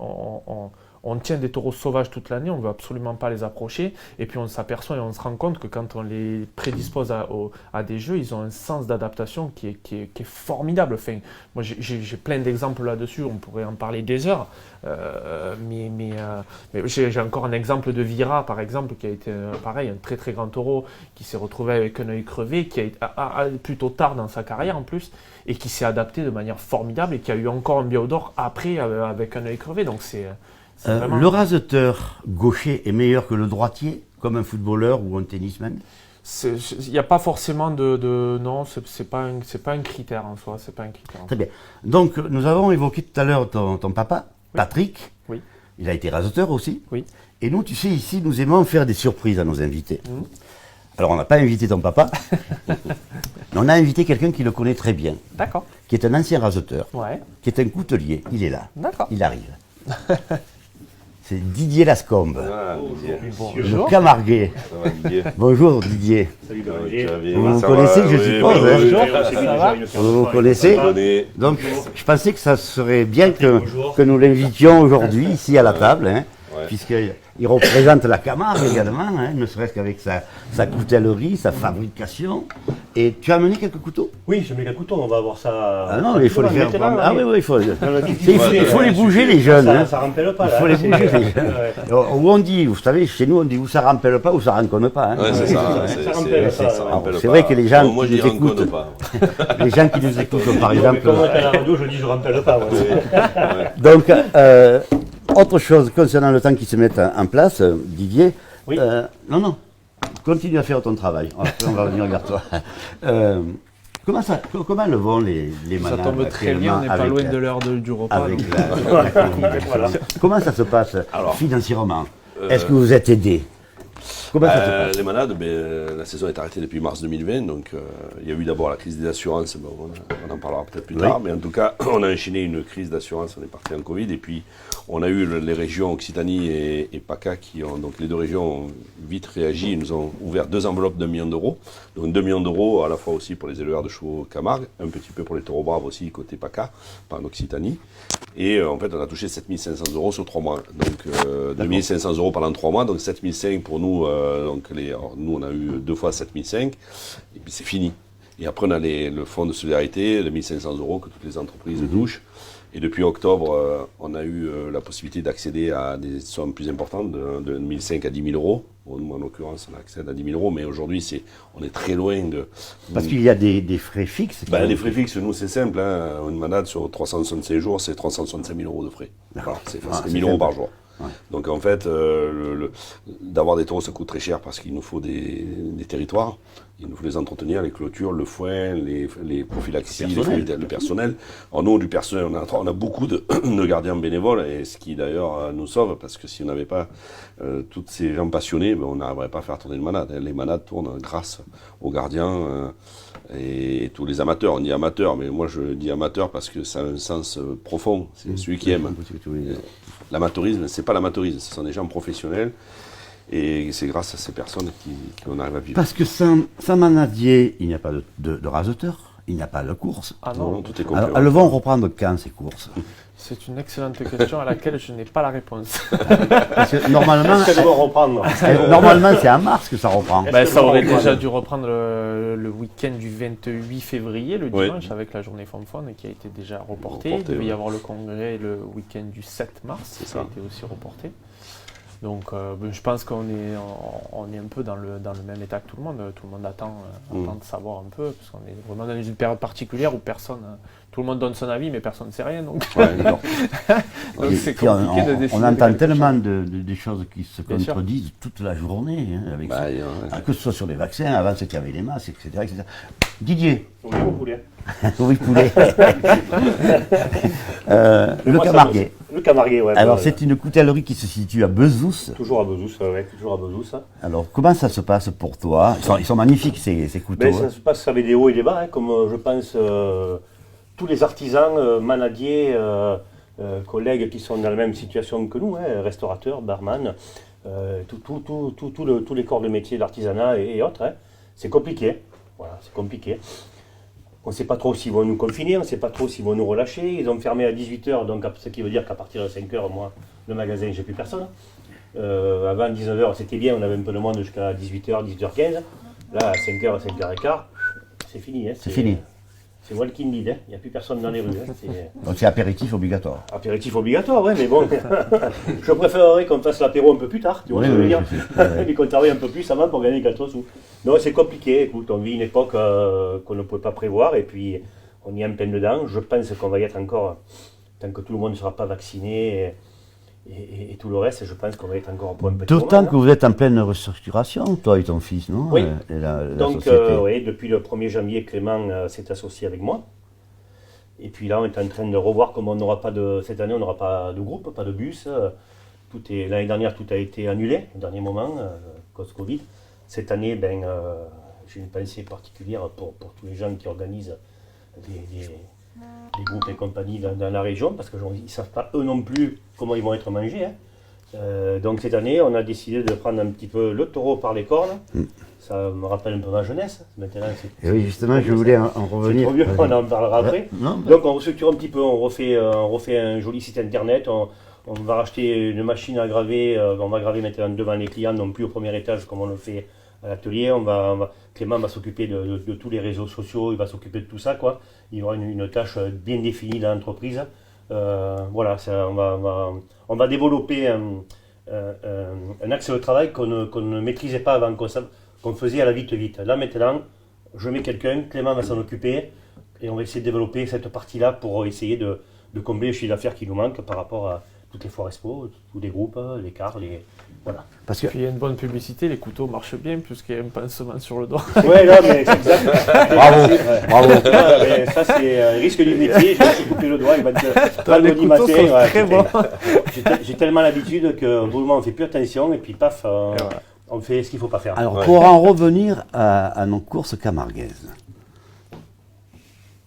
On tient des taureaux sauvages toute l'année, on ne veut absolument pas les approcher, et puis on s'aperçoit et on se rend compte que quand on les prédispose à des jeux, ils ont un sens d'adaptation qui est formidable. Enfin, moi j'ai plein d'exemples là-dessus, on pourrait en parler des heures, mais j'ai encore un exemple de Vira, par exemple, qui a été pareil, un très très grand taureau, qui s'est retrouvé avec un œil crevé, qui a été plutôt tard dans sa carrière en plus, et qui s'est adapté de manière formidable, et qui a eu encore un biodore après avec un œil crevé, donc c'est... Le raseteur gaucher est meilleur que le droitier, comme un footballeur ou un tennisman? Il n'y a pas forcément non, c'est pas un critère en soi, c'est pas un critère. Très bien. Donc, nous avons évoqué tout à l'heure ton papa, oui. Patrick. Oui. Il a été raseteur aussi. Oui. Et nous, tu sais, ici, nous aimons faire des surprises à nos invités. Alors, on n'a pas invité ton papa, mais on a invité quelqu'un qui le connaît très bien. D'accord. Qui est un ancien raseteur, ouais. Qui est un coutelier. Il est là. D'accord. Il arrive. C'est Didier Lascombe, Bonjour. le Camarguais. Bonjour Didier. Salut Didier. Vous me connaissez, je suppose. Vous me connaissez. Donc je pensais que ça serait bien que nous l'invitions aujourd'hui ici à la table, hein, puisqu'il représente la Camargue également, hein, ne serait-ce qu'avec sa coutellerie, sa fabrication. Et tu as amené quelques couteaux? Oui, j'ai mis quelques couteaux, on va voir ça. Ah non, mais il faut les faire. Ah oui, il faut les bouger les jeunes. Ça rempelle pas. Il faut les bouger les jeunes. Où on dit, vous savez, chez nous on dit où ça rempelle pas, où ça renconne pas. Ouais, c'est ça. C'est vrai que les gens qui nous écoutent, les gens qui nous écoutent, par exemple. Comme à la radio, je dis je rempelle pas. Donc, autre chose concernant le temps qui se met en place, Didier. Oui. Non. Continue à faire ton travail. Après, on va revenir vers toi. Comment le vont les malades? Ça tombe très bien, on n'est pas loin de l'heure du repas. Avec voilà. Comment ça se passe financièrement? Est-ce que vous êtes aidé? Comment ça se passe? Les malades, la saison est arrêtée depuis mars 2020, donc il y a eu d'abord la crise des assurances, on en parlera peut-être plus tard, mais en tout cas, on a enchaîné une crise d'assurance, on est parti en Covid, et puis on a eu les régions Occitanie et PACA donc les deux régions ont vite réagi, ils nous ont ouvert 2 enveloppes d'1 million d'euros, donc 2 millions d'euros à la fois aussi pour les éleveurs de chevaux Camargue, un petit peu pour les taureaux braves aussi côté PACA, pas en Occitanie, et en fait on a touché 7 500 euros sur 3 mois, donc 2 500 euros pendant 3 mois, donc 7 500 pour nous, nous on a eu 2 fois 7 500, et puis c'est fini. Et après on a le fonds de solidarité de 1 500 euros que toutes les entreprises touchent. Et depuis octobre, on a eu la possibilité d'accéder à des sommes plus importantes, de 1 500 à 10 000 euros. Bon, nous, en l'occurrence, on accède à 10 000 euros, mais aujourd'hui, on est très loin de... Parce qu'il y a des frais fixes. Les frais fixes, nous, c'est simple. Hein. Une manade sur 365 jours, c'est 365 000 euros de frais. Voilà, c'est 1 000 euros par jour. Ouais. Donc en fait, d'avoir des taureaux, ça coûte très cher parce qu'il nous faut des territoires, il nous faut les entretenir, les clôtures, le foin, les prophylaxies, le personnel. Alors nous, du personnel, on a beaucoup de gardiens bénévoles, et ce qui d'ailleurs nous sauve, parce que si on n'avait pas tous ces gens passionnés, on n'arriverait pas à faire tourner une manade. Les manades tournent grâce aux gardiens et tous les amateurs. On dit amateurs, mais moi je dis amateur parce que ça a un sens profond, c'est celui qui aime. L'amateurisme, c'est pas l'amateurisme, ce sont des gens professionnels, et c'est grâce à ces personnes qu'on arrive à vivre. Parce que sans manadier, il n'y a pas de raseteur, il n'y a pas de course. Ah non, tout est complet. Alors, elles vont reprendre quand ces courses? C'est une excellente question à laquelle je n'ai pas la réponse. Parce que normalement, normalement c'est en mars que ça reprend. Ça aurait déjà dû reprendre le week-end du 28 février, le dimanche, avec la journée Fonfon, qui a été déjà reportée. Il devait y avoir le congrès le week-end du 7 mars, qui a été aussi reporté. Donc je pense qu'on est un peu dans le même état que tout le monde. Tout le monde attend de savoir un peu, parce qu'on est vraiment dans une période particulière où tout le monde donne son avis, mais personne ne sait rien. Donc c'est compliqué de décider. On entend tellement de choses qui se contredisent toute la journée, hein, avec ça. Que ce soit sur les vaccins, avant c'était avec les masques, etc. Didier. Oui, poulet. Oui, poulet. Le Camarguais. Le Camarguais, ouais. Alors, c'est une coutellerie qui se situe à Bezous. Toujours à Bezous, toujours à Bezous. Alors, comment ça se passe pour toi? Ils sont magnifiques, ces couteaux. Ça se passe avec des hauts et des bas, hein, comme je pense tous les artisans manadiers collègues qui sont dans la même situation que nous, hein, restaurateurs, barman, tous les corps de métier, l'artisanat et autres. Hein. C'est compliqué. Voilà, c'est compliqué. On ne sait pas trop s'ils vont nous confiner, on ne sait pas trop s'ils vont nous relâcher. Ils ont fermé à 18h, donc ce qui veut dire qu'à partir de 5h, moi, le magasin, j'ai plus personne. Avant 19h, c'était bien, on avait un peu de monde jusqu'à 18h, 18h15. Là, à 5h, 5h15, c'est fini. Hein, c'est fini. C'est walking dead, il n'y a plus personne dans les rues. Hein, donc c'est apéritif obligatoire. Apéritif obligatoire, oui, mais bon, je préférerais qu'on fasse l'apéro un peu plus tard, tu vois ce que je veux dire. Et qu'on travaille un peu plus avant pour gagner 4 sous. Non, c'est compliqué, écoute, on vit une époque qu'on ne pouvait pas prévoir et puis on y est en plein dedans. Je pense qu'on va y être encore, tant que tout le monde ne sera pas vacciné et tout le reste, je pense qu'on va être encore pour un petit moment. D'autant que vous êtes en pleine restructuration, toi et ton fils, non? Oui, et la donc oui, depuis le 1er janvier, Clément s'est associé avec moi. Et puis là, on est en train de revoir comment on n'aura pas cette année, on n'aura pas de groupe, pas de bus. L'année dernière, tout a été annulé au dernier moment, cause Covid. Cette année, j'ai une pensée particulière pour tous les gens qui organisent des groupes et compagnies dans la région, parce qu'ils ne savent pas eux non plus comment ils vont être mangés. Hein. Donc cette année, on a décidé de prendre un petit peu le taureau par les cornes. Ça me rappelle un peu ma jeunesse. Maintenant, et oui, justement, je voulais en revenir. C'est trop vieux, on en parlera après. Donc on restructure un petit peu, on refait un joli site internet. On va racheter une machine à graver, on va graver maintenant devant les clients, non plus au premier étage comme on le fait à l'atelier. Clément va s'occuper de tous les réseaux sociaux, il va s'occuper de tout ça, quoi. Il y aura une tâche bien définie dans l'entreprise. Voilà, on va développer un axe de travail qu'on ne maîtrisait pas avant, qu'on faisait à la vite. Là maintenant, je mets quelqu'un, Clément va s'en occuper et on va essayer de développer cette partie-là pour essayer de combler le chiffre d'affaires qui nous manque par rapport à toutes les foires expo, tous les groupes, les cars, voilà. Parce qu'il y a une bonne publicité, les couteaux marchent bien puisqu'il y a un pansement sur le doigt. Ouais, là, mais c'est exact. Bravo. Ça, c'est risque du métier. Je me suis coupé le doigt. Il va te les couteaux sont très bons. J'ai tellement l'habitude que tout le monde ne fait plus attention et puis paf, on fait ce qu'il ne faut pas faire. Alors, pour en revenir à nos courses camarguaises,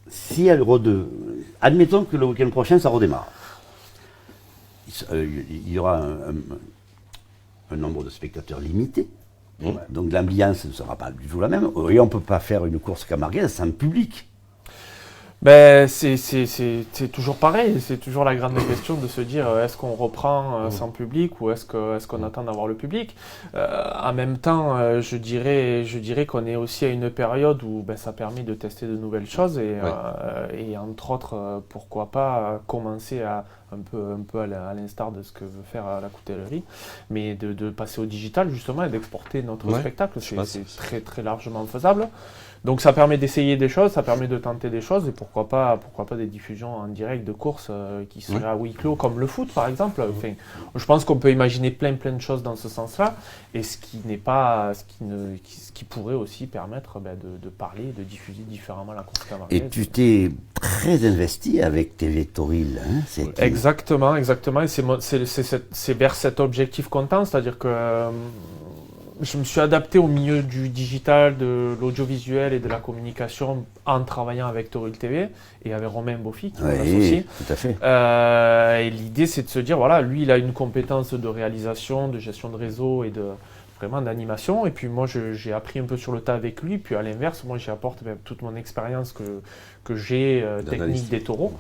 si admettons que le week-end prochain, ça redémarre. Il y aura un nombre de spectateurs limité, donc l'ambiance ne sera pas du tout la même, et on ne peut pas faire une course camarguaise sans public. Ben, c'est toujours pareil, c'est toujours la grande question de se dire est-ce qu'on reprend sans public ou est-ce qu'on attend d'avoir le public. En même temps, je dirais qu'on est aussi à une période où ça permet de tester de nouvelles choses et entre autres, pourquoi pas commencer à un peu à l'instar de ce que veut faire la coutellerie, mais de passer au digital justement et d'exporter notre spectacle, c'est très très largement faisable. Donc ça permet d'essayer des choses, ça permet de tenter des choses et pourquoi pas des diffusions en direct de courses qui seraient à huis clos comme le foot par exemple. Enfin, je pense qu'on peut imaginer plein de choses dans ce sens-là et ce qui pourrait aussi permettre de parler, de diffuser différemment la course camarguaise. Et tu t'es très investi avec TV Toril. Hein, Exactement. Et c'est vers cet objectif qu'on tend, c'est-à-dire que je me suis adapté au milieu du digital, de l'audiovisuel et de la communication en travaillant avec Toril TV et avec Romain Beaufy qui m'associe. Tout à fait. Et l'idée, c'est de se dire, voilà, lui, il a une compétence de réalisation, de gestion de réseau et vraiment d'animation. Et puis moi, j'ai appris un peu sur le tas avec lui. Puis à l'inverse, moi, j'apporte toute mon expérience que j'ai technique des taureaux.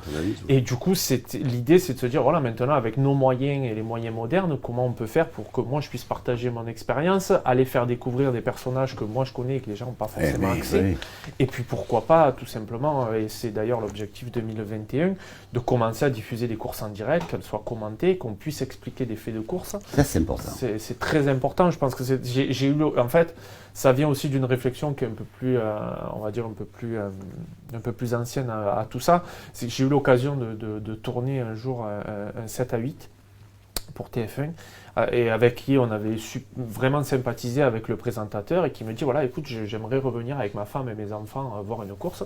Et du coup, l'idée, c'est de se dire, voilà, maintenant, avec nos moyens et les moyens modernes, comment on peut faire pour que moi, je puisse partager mon expérience, aller faire découvrir des personnages que moi, je connais et que les gens n'ont pas forcément accès. Et puis, pourquoi pas, tout simplement, et c'est d'ailleurs l'objectif 2021, de commencer à diffuser des courses en direct, qu'elles soient commentées, qu'on puisse expliquer des faits de course. Ça, c'est important. C'est très important. Je pense que j'ai eu, en fait, ça vient aussi d'une réflexion qui est un peu plus, on va dire, un peu plus ancienne à tout ça. C'est que j'ai eu l'occasion de tourner un jour un 7 à 8 pour TF1 et avec qui on avait vraiment sympathisé avec le présentateur et qui me dit voilà, écoute, j'aimerais revenir avec ma femme et mes enfants voir une course.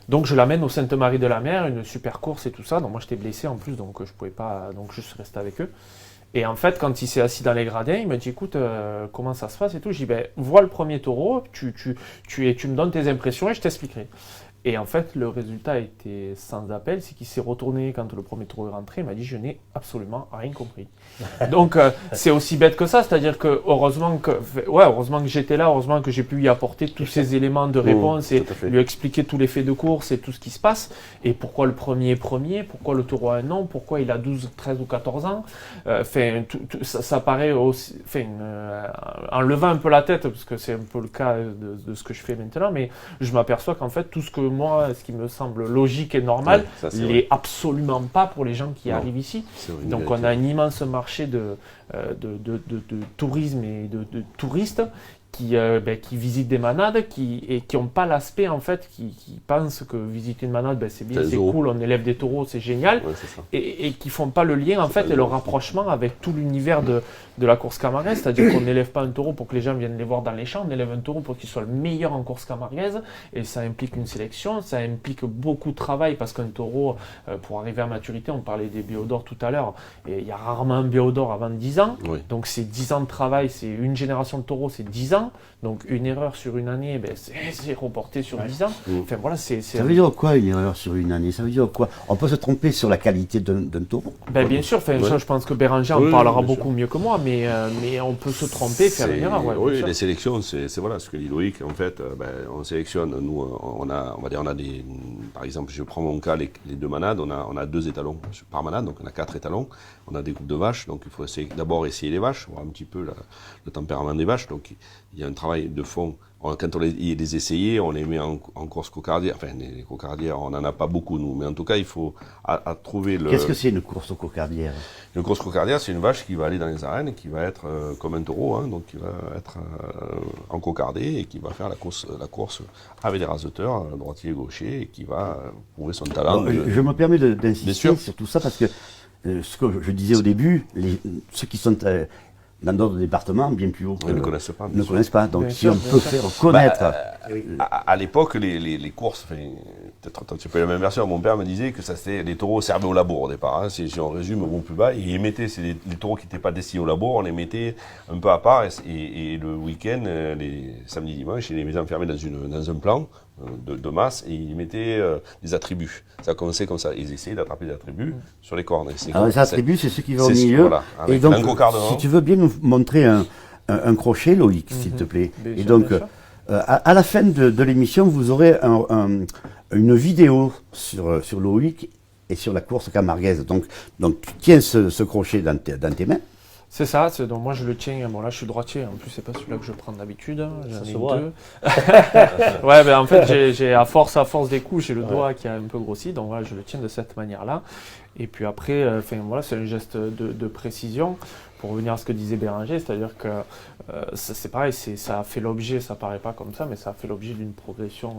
Donc je l'amène au Sainte-Marie-de-la-Mer, une super course et tout ça. Donc moi j'étais blessé en plus, donc je pouvais pas, donc juste rester avec eux. Et en fait, quand il s'est assis dans les gradins, il m'a dit écoute, comment ça se passe et tout. Je dis vois le premier taureau, tu me donnes tes impressions et je t'expliquerai. Et en fait, le résultat était sans appel, c'est qu'il s'est retourné quand le premier taureau est rentré, il m'a dit « je n'ai absolument rien compris ». Donc c'est aussi bête que ça, c'est-à-dire que heureusement que j'étais là, heureusement que j'ai pu y apporter tous ces éléments de réponse et lui expliquer tous les faits de course et tout ce qui se passe, et pourquoi le premier est premier, pourquoi le taureau a un nom, pourquoi il a 12, 13 ou 14 ans. Ça paraît aussi, en levant un peu la tête, parce que c'est un peu le cas de ce que je fais maintenant, mais je m'aperçois qu'en fait tout ce qui me semble logique et normal, l'est absolument pas pour les gens qui arrivent ici. Donc on a un immense marché de tourisme et de touristes qui visitent des manades et qui n'ont pas l'aspect, en fait, qui pensent que visiter une manade, c'est bien, c'est cool, on élève des taureaux, c'est génial, et qui ne font pas le lien, en fait, et le rapprochement avec tout l'univers de la course camarguaise, c'est-à-dire qu'on n'élève pas un taureau pour que les gens viennent les voir dans les champs, on élève un taureau pour qu'il soit le meilleur en course camarguaise, et ça implique une sélection, ça implique beaucoup de travail, parce qu'un taureau, pour arriver à maturité, on parlait des Béodors tout à l'heure, et il y a rarement un Béodor avant 10 ans, donc c'est 10 ans de travail, c'est une génération de taureaux, c'est 10 ans, donc une erreur sur une année, c'est reporté sur 10 ans. Enfin, voilà, ça veut dire quoi une erreur sur une année? Ça veut dire quoi? On peut se tromper sur la qualité d'un taureau? Bien sûr, ça, je pense que Béranger en parlera beaucoup mieux que moi, mais on peut se tromper, faire une erreur. Oui, les sélections, c'est voilà ce que dit Loïc. En fait, on sélectionne, nous, on a par exemple, je prends mon cas, les 2 manades, on a 2 étalons par manade, donc on a 4 étalons, on a des groupes de vaches, donc il faut d'abord essayer les vaches, voir un petit peu le tempérament des vaches, donc il y a un travail de fond. Quand on les essayait, on les met en course cocardière. Enfin, les cocardières, on n'en a pas beaucoup, nous. Mais en tout cas, il faut trouver le... Qu'est-ce que c'est une course cocardière? Une course cocardière, c'est une vache qui va aller dans les arènes, qui va être comme un taureau, donc qui va être encocardée et qui va faire la course avec des raseteurs, droitier et gaucher, et qui va prouver son talent. Je me permets d'insister sur tout ça parce que ce que je disais au début, ceux qui sont... dans d'autres départements, bien plus haut, ne connaissent pas. Donc, bien si sûr, on peut faire connaître... à l'époque, les courses, peut-être un petit peu la même version, mon père me disait que les taureaux servaient au labour au départ. Si on résume au plus bas, ils mettaient les taureaux qui n'étaient pas destinés au labour, on les mettait un peu à part, et le week-end, les samedis, dimanches, ils les mettaient enfermés dans un plan de masse, et ils mettaient des attributs. Ça a commencé comme ça. Ils essayaient d'attraper des attributs sur les cornes. Alors les attributs, c'est ceux qui vont au milieu. Voilà, et donc, si tu veux bien nous montrer un crochet, Loïc, s'il te plaît. Et donc, à la fin de l'émission, vous aurez une vidéo sur Loïc et sur la course camarguaise. Donc tu tiens ce crochet dans tes mains. C'est ça, donc moi je le tiens, bon là je suis droitier, en plus c'est pas celui-là que je prends d'habitude, j'en ai 2. Ouais, en fait j'ai à force des coups, j'ai le doigt qui a un peu grossi, donc voilà, je le tiens de cette manière-là. Et puis après, voilà, c'est un geste de précision. Pour revenir à ce que disait Béranger, c'est-à-dire que c'est pareil, ça a fait l'objet, ça paraît pas comme ça, mais ça a fait l'objet d'une progression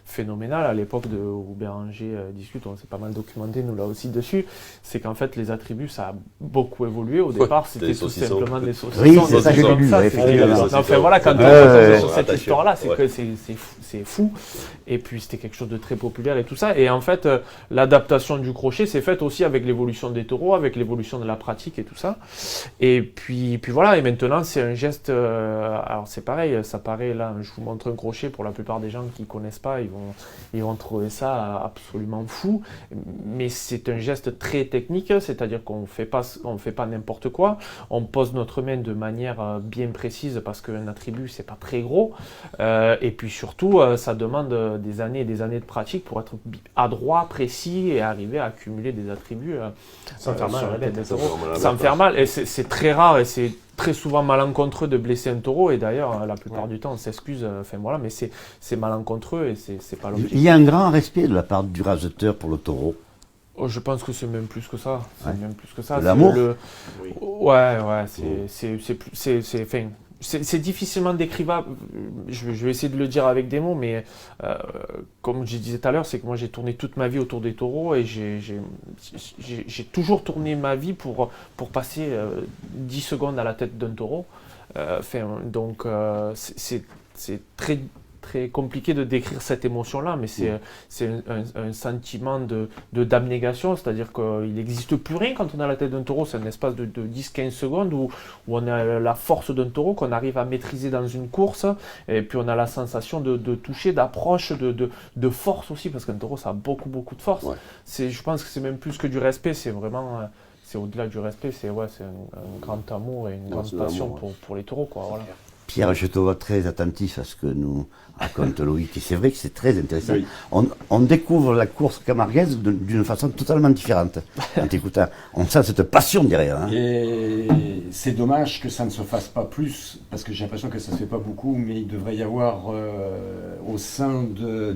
phénoménale. À l'époque où Béranger discute, on s'est pas mal documenté, nous là aussi dessus, c'est qu'en fait les attributs, ça a beaucoup évolué. Au départ, c'était tout simplement des saucissons. Oui, c'est ça que j'ai lu, effectivement. Enfin voilà, quand on est sur cette histoire-là, c'est que c'est fou. Et puis c'était quelque chose de très populaire et tout ça. Et en fait, l'adaptation du crochet s'est faite aussi avec l'évolution des taureaux, avec l'évolution de la pratique et tout ça. Et puis voilà, et maintenant c'est un geste, alors c'est pareil, ça paraît là, je vous montre un crochet, pour la plupart des gens qui ne connaissent pas, ils vont trouver ça absolument fou, mais c'est un geste très technique, c'est-à-dire qu'on fait pas n'importe quoi, on pose notre main de manière bien précise parce qu'un attribut c'est pas très gros, et puis surtout ça demande des années et des années de pratique pour être adroit, précis et arriver à accumuler des attributs sans faire mal, sans faire mal, et c'est très rare et c'est très souvent malencontreux de blesser un taureau, et d'ailleurs la plupart du temps on s'excuse, voilà, mais c'est malencontreux et c'est pas l'objectif. Il y a un grand respect de la part du raseteur pour le taureau. Je pense que c'est même plus que ça. Même plus que ça. L'amour. Ouais, c'est difficilement décrivable. Je vais essayer de le dire avec des mots, mais comme je disais tout à l'heure, c'est que moi j'ai tourné toute ma vie autour des taureaux et j'ai toujours tourné ma vie pour passer 10 secondes à la tête d'un taureau. Donc c'est très très compliqué de décrire cette émotion-là, mais c'est un sentiment d'abnégation, c'est-à-dire qu'il n'existe plus rien quand on a la tête d'un taureau, c'est un espace de 10-15 secondes où on a la force d'un taureau qu'on arrive à maîtriser dans une course, et puis on a la sensation de toucher, d'approche, de force aussi, parce qu'un taureau ça a beaucoup de force. Je pense que c'est même plus que du respect, c'est vraiment... c'est au-delà du respect, c'est un grand amour et une grande passion pour les taureaux, quoi, voilà. Pierre, je te vois très attentif à ce que nous raconte Loïc, et c'est vrai que c'est très intéressant. Oui. On découvre la course camarguaise d'une façon totalement différente. En t'écoutant, on sent cette passion derrière. Hein. Et c'est dommage que ça ne se fasse pas plus, parce que j'ai l'impression que ça ne se fait pas beaucoup, mais il devrait y avoir au sein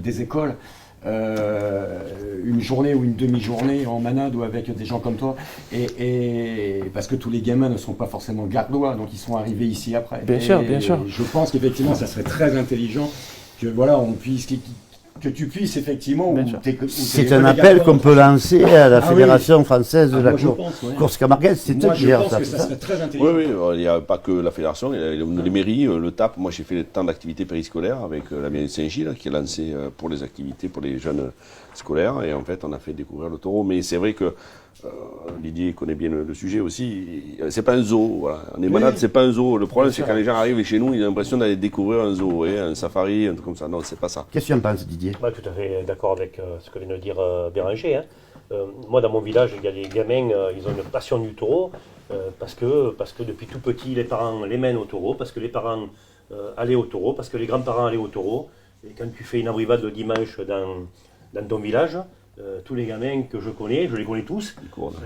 des écoles une journée ou une demi-journée en manade ou avec des gens comme toi, et parce que tous les gamins ne sont pas forcément gardois, donc ils sont arrivés ici après. Bien sûr. Je pense qu'effectivement ça serait très intelligent que voilà, on puisse, que tu puisses effectivement... C'est un appel qu'on peut lancer à la Fédération française de la course camarguaise, c'est toi qui gères ça. Je pense que ça serait très intelligent. Oui, il n'y a pas que la Fédération, il y a les mairies, le TAP. Moi j'ai fait le temps d'activités périscolaires avec la mairie de Saint-Gilles qui est lancée pour les activités pour les jeunes scolaires, et en fait on a fait découvrir le taureau. Mais c'est vrai que Didier connaît bien le sujet aussi, c'est pas un zoo, voilà. On est malade, c'est pas un zoo. Le problème c'est quand les gens arrivent chez nous, ils ont l'impression d'aller découvrir un zoo, un safari, un truc comme ça. Non, c'est pas ça. Qu'est-ce que tu en penses, Didier? Tout à fait d'accord avec ce que vient de dire Béranger. Moi, dans mon village, il y a des gamins, ils ont une passion du taureau, parce que depuis tout petit, les parents les mènent au taureau, parce que les parents allaient au taureau, parce que les grands-parents allaient au taureau. Et quand tu fais une abrivade le dimanche dans ton village, tous les gamins que je les connais tous.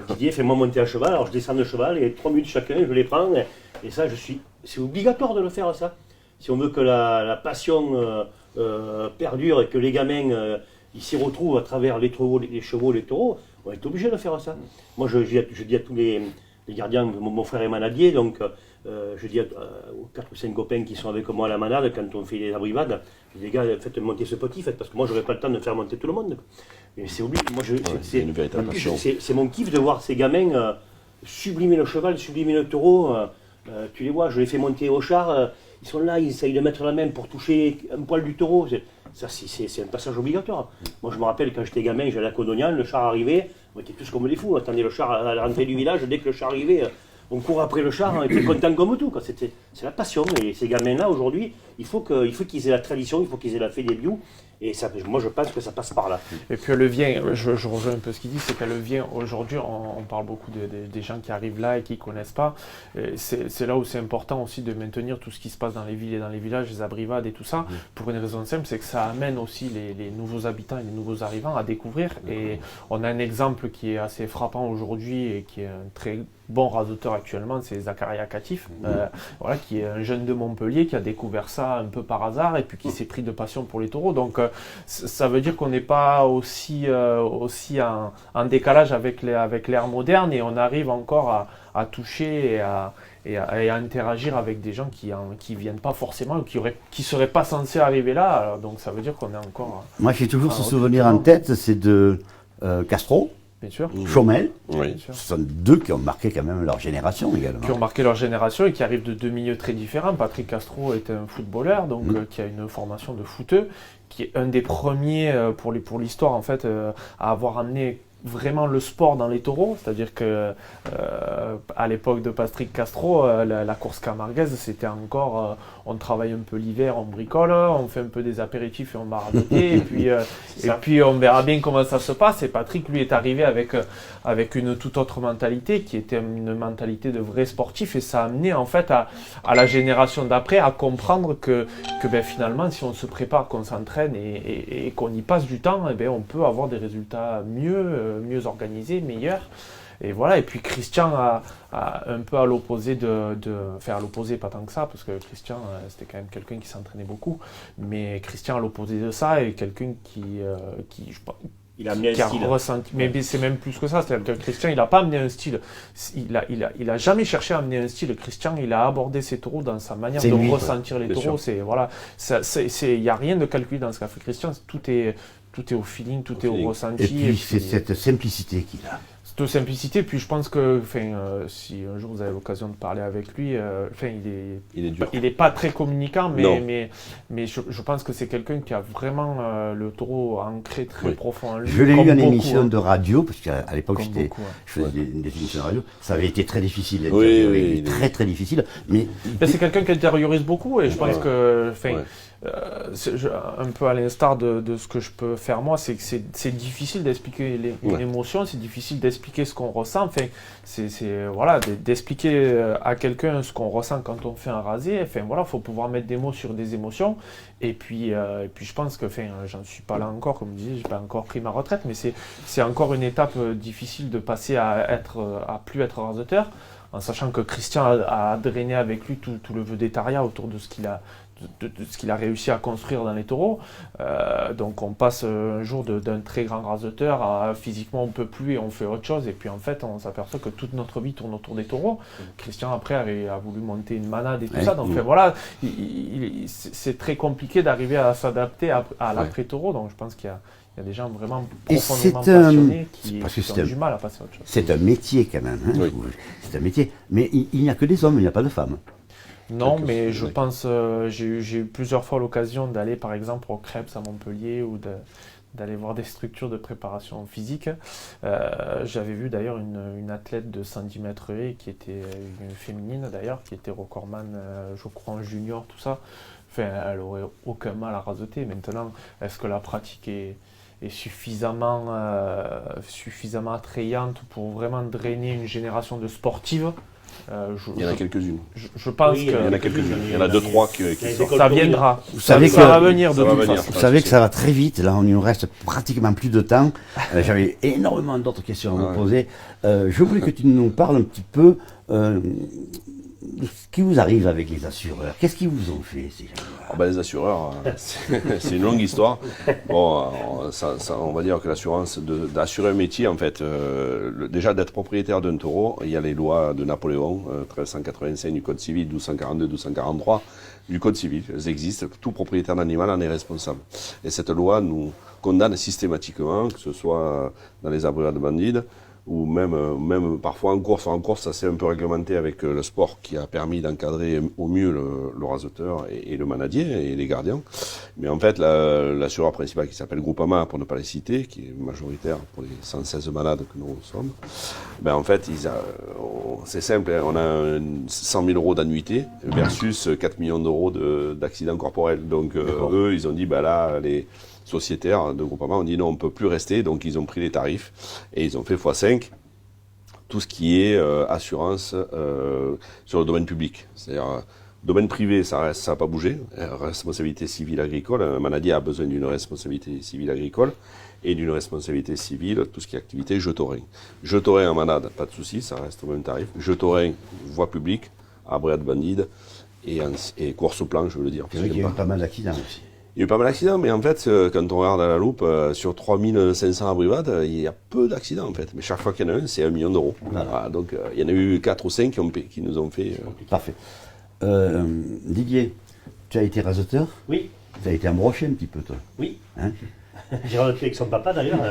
Didier, fais-moi monter à cheval, alors je descends de cheval et 3 minutes chacun, je les prends. Et ça, c'est obligatoire de le faire, ça. Si on veut que la passion perdure et que les gamins ils s'y retrouvent à travers les chevaux, les taureaux, on est obligé de faire ça. Moi, je dis à tous les gardiens, mon frère est manadier, donc je dis aux 4 ou 5 copains qui sont avec moi à la manade, quand on fait les abrivades, je dis les gars, faites monter ce petit, parce que moi, j'aurais pas le temps de faire monter tout le monde. Mais c'est obligé. Moi, c'est mon kiff de voir ces gamins sublimer le cheval, sublimer le taureau. Tu les vois, je les fais monter au char, ils sont là, ils essayent de mettre la main pour toucher un poil du taureau. Ça, c'est un passage obligatoire. Moi, je me rappelle quand j'étais gamin, j'allais à Codognan, le char arrivait, on était tous comme des fous, on attendait le char à la rentrée du village, dès que le char arrivait, on court après le char, on était content comme tout. C'est la passion, et ces gamins-là, aujourd'hui, il faut qu'ils aient la tradition, il faut qu'ils aient la fée des lieux. Et ça, moi, je pense que ça passe par là. Et puis le vient, je rejoins un peu ce qu'il dit, c'est qu'elle vient aujourd'hui, on parle beaucoup des gens qui arrivent là et qui ne connaissent pas. C'est là où c'est important aussi de maintenir tout ce qui se passe dans les villes et dans les villages, les abrivades et tout ça, pour une raison simple, c'est que ça amène aussi les nouveaux habitants et les nouveaux arrivants à découvrir. Et on a un exemple qui est assez frappant aujourd'hui et qui est un très bon rasoteur actuellement, c'est Zacharia Catif, qui est un jeune de Montpellier qui a découvert ça un peu par hasard et puis qui s'est pris de passion pour les taureaux. Donc ça veut dire qu'on n'est pas aussi en décalage avec l'ère moderne, et on arrive encore à toucher et à interagir avec des gens qui viennent pas forcément ou qui seraient pas censés arriver là. Alors, donc ça veut dire qu'on est encore... Moi j'ai toujours ce souvenir en tête, c'est de Castro. Bien sûr. Chaumel, oui. Ce sont deux qui ont marqué quand même leur génération également. Qui ont marqué leur génération et qui arrivent de deux milieux très différents. Patrick Castro est un footballeur, donc qui a une formation de footeux, qui est un des premiers pour l'histoire en fait à avoir amené vraiment le sport dans les taureaux, c'est-à-dire que à l'époque de Patrick Castro, la course camarguaise, c'était encore on travaille un peu l'hiver, on bricole, on fait un peu des apéritifs et on va radoter, et puis on verra bien comment ça se passe. Et Patrick, lui, est arrivé avec une toute autre mentalité, qui était une mentalité de vrai sportif, et ça a amené en fait à la génération d'après à comprendre que finalement, si on se prépare, qu'on s'entraîne et qu'on y passe du temps, on peut avoir des résultats mieux organisés, meilleurs. Et voilà, et puis Christian a un peu à l'opposé à l'opposé pas tant que ça, parce que Christian c'était quand même quelqu'un qui s'entraînait beaucoup, mais Christian à l'opposé de ça est quelqu'un qui il a amené un style. Ressenti, mais c'est même plus que ça, c'est-à-dire que Christian il n'a pas amené un style, il a jamais cherché à amener un style. Christian il a abordé ses taureaux dans sa manière de ressentir les taureaux, il n'y a rien de calculé dans ce qu'a fait Christian, tout est au feeling, tout est au ressenti. Et puis c'est cette simplicité qu'il a. de simplicité. Puis je pense que, si un jour vous avez l'occasion de parler avec lui, il est pas très communicant, mais je pense que c'est quelqu'un qui a vraiment le taureau ancré très profond en lui. Je l'ai eu en émission de radio, parce qu'à l'époque je faisais des émissions de radio, ça avait été très difficile, très très difficile. Mais c'est quelqu'un qui intériorise beaucoup, et je pense que, un peu à l'instar de ce que je peux faire moi, c'est que c'est difficile d'expliquer une émotion, c'est difficile d'expliquer ce qu'on ressent. D'expliquer à quelqu'un ce qu'on ressent quand on fait un rasé. Faut pouvoir mettre des mots sur des émotions. Et puis je pense que, j'en suis pas là encore, comme je disais, j'ai pas encore pris ma retraite, mais c'est encore une étape difficile de passer à plus être raseteur, en sachant que Christian a drainé avec lui tout le vedettariat autour de ce qu'il a. De ce qu'il a réussi à construire dans les taureaux. Donc on passe un jour d'un très grand raseteur à physiquement on ne peut plus et on fait autre chose, et puis en fait on s'aperçoit que toute notre vie tourne autour des taureaux. Christian après a voulu monter une manade et tout ça, donc c'est très compliqué d'arriver à s'adapter à l'après-taureau, donc je pense qu'il y a des gens vraiment profondément passionnés qui ont du mal à passer à autre chose. C'est un métier quand même, c'est un métier, mais il n'y a que des hommes, il n'y a pas de femmes. Non, mais je pense, j'ai eu plusieurs fois l'occasion d'aller par exemple au Krebs à Montpellier ou d'aller voir des structures de préparation physique. J'avais vu d'ailleurs une athlète de 110 mètres haies qui était une féminine d'ailleurs, qui était recordman, je crois en junior, tout ça. Elle aurait aucun mal à raseter. Maintenant, est-ce que la pratique est suffisamment attrayante pour vraiment drainer une génération de sportives? Il y en a quelques-unes. Je pense qu'il y en a quelques-unes. Il y en a 2-3 qui sortent. Ça viendra. Ça va venir de toute façon. Vous savez que ça va très vite. Là, il nous reste pratiquement plus de temps. J'avais énormément d'autres questions à vous poser. Je voulais que tu nous parles un petit peu de ce qui vous arrive avec les assureurs. Qu'est-ce qu'ils vous ont fait, ces gens-là? Les assureurs, c'est une longue histoire. Bon, on va dire que l'assurance, d'assurer un métier, en fait, déjà d'être propriétaire d'un taureau, il y a les lois de Napoléon, 1385 du Code civil, 1242, 1243 du Code civil. Elles existent, tout propriétaire d'animal en est responsable. Et cette loi nous condamne systématiquement, que ce soit dans les abrivades bandides, ou même parfois en course. En course, ça s'est un peu réglementé avec le sport qui a permis d'encadrer au mieux le raseteur et le manadier et les gardiens. Mais en fait, l'assureur principal qui s'appelle Groupama, pour ne pas les citer, qui est majoritaire pour les 116 malades que nous sommes, en fait, c'est simple, on a 100 000 euros d'annuité versus 4 millions d'euros d'accidents corporels. Donc eux, ils ont dit, les sociétaires de Groupama ont dit non, on ne peut plus rester, donc ils ont pris les tarifs et ils ont fait x5 tout ce qui est assurance sur le domaine public. C'est-à-dire, domaine privé, ça n'a pas bougé, responsabilité civile agricole, un manadier a besoin d'une responsabilité civile agricole et d'une responsabilité civile, tout ce qui est activité jeu-taurin. Jeu-taurin en manade, pas de souci, ça reste au même tarif. Jeu-taurin, voie publique, abrivade bandide et course au plan, je veux le dire. C'est vrai qu'il y a eu pas mal d'accidents aussi. Il y a eu pas mal d'accidents, mais en fait, quand on regarde à la loupe, sur 3500 abrivades, il y a peu d'accidents en fait. Mais chaque fois qu'il y en a un, c'est 1 million d'euros. Voilà, donc il y en a eu 4 ou 5 qui nous ont fait... Parfait. Didier, tu as été raseteur? Oui. Tu as été embroché un petit peu, toi? Oui. J'ai raseté avec son papa d'ailleurs.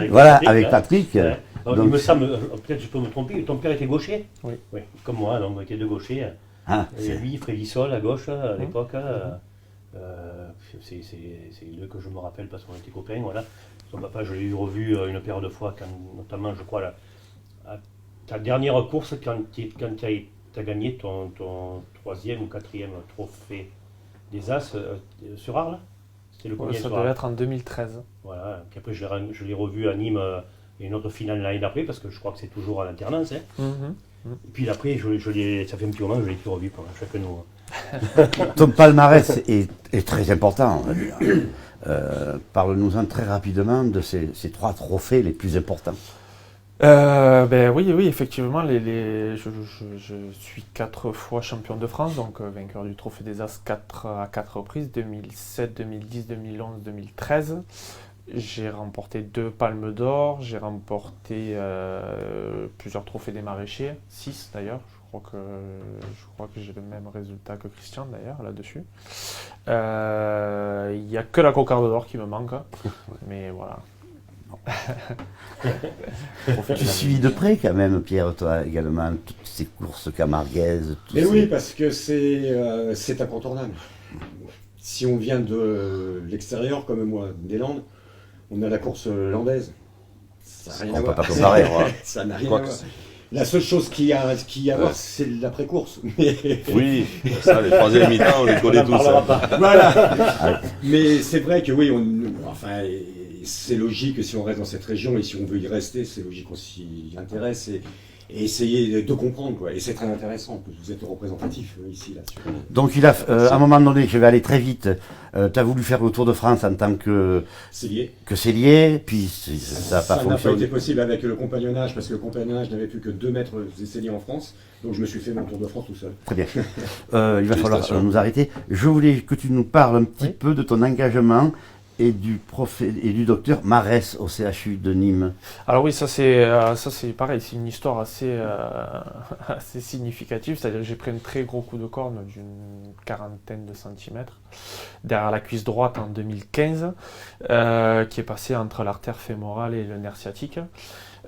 Avec Patrick. Donc, il me semble, peut-être je peux me tromper, ton père était gaucher? Oui. Comme moi, donc on était deux gauchers. Lui, Freddy Sol à gauche à l'époque. C'est eux que je me rappelle parce qu'on était copains, voilà. Son papa, je l'ai eu revu une paire de fois, notamment, je crois, ta dernière course, quand tu as gagné ton 3e ou 4e trophée des As sur Arles. C'était le combien ça devait être en 2013. Voilà, puis après je l'ai revu à Nîmes et une autre finale l'année d'après, parce que je crois que c'est toujours à l'alternance. Et puis après, ça fait un petit moment que je l'ai plus revu pendant chacun de nous. Ton palmarès est très important, on va dire. Parle-nous-en très rapidement de ces 3 trophées les plus importants. Oui, effectivement, je suis 4 fois champion de France, donc vainqueur du Trophée des As à 4 reprises, 2007, 2010, 2011, 2013. J'ai remporté 2 palmes d'or, j'ai remporté plusieurs trophées des maraîchers, 6 d'ailleurs. Je crois que j'ai le même résultat que Christian d'ailleurs là-dessus. Il n'y a que la cocarde d'or qui me manque, mais voilà. Tu suis de près quand même, Pierre, toi également, toutes ces courses camarguaises. Mais oui, parce que c'est incontournable. Si on vient de l'extérieur, comme moi, des Landes, on a la course landaise. Ça n'a rien à voir. Pas comparer, ça n'a rien à voir. La seule chose qu'il y a à voir, c'est l'après-course. Mais... Oui, ça, les troisième mi-temps, on les connaît tous. Voilà. Mais c'est vrai que oui, enfin, c'est logique que si on reste dans cette région et si on veut y rester, c'est logique qu'on s'y intéresse et essayer de comprendre, quoi. Et c'est très intéressant, que vous êtes représentatif ici, là. Donc il a, à un moment donné, je vais aller très vite, tu as voulu faire le Tour de France en tant que sellier, puis ça n'a pas fonctionné. Ça n'a pas été possible avec le compagnonnage, parce que le compagnonnage n'avait plus que 2 mètres des selliers en France, donc je me suis fait mon Tour de France tout seul. Très bien. Il va falloir nous arrêter. Je voulais que tu nous parles un petit peu de ton engagement et du docteur Marès au CHU de Nîmes. Alors oui, ça c'est pareil, c'est une histoire assez significative, c'est-à-dire que j'ai pris un très gros coup de corne d'une 40aine de centimètres derrière la cuisse droite en 2015, qui est passé entre l'artère fémorale et le nerf sciatique.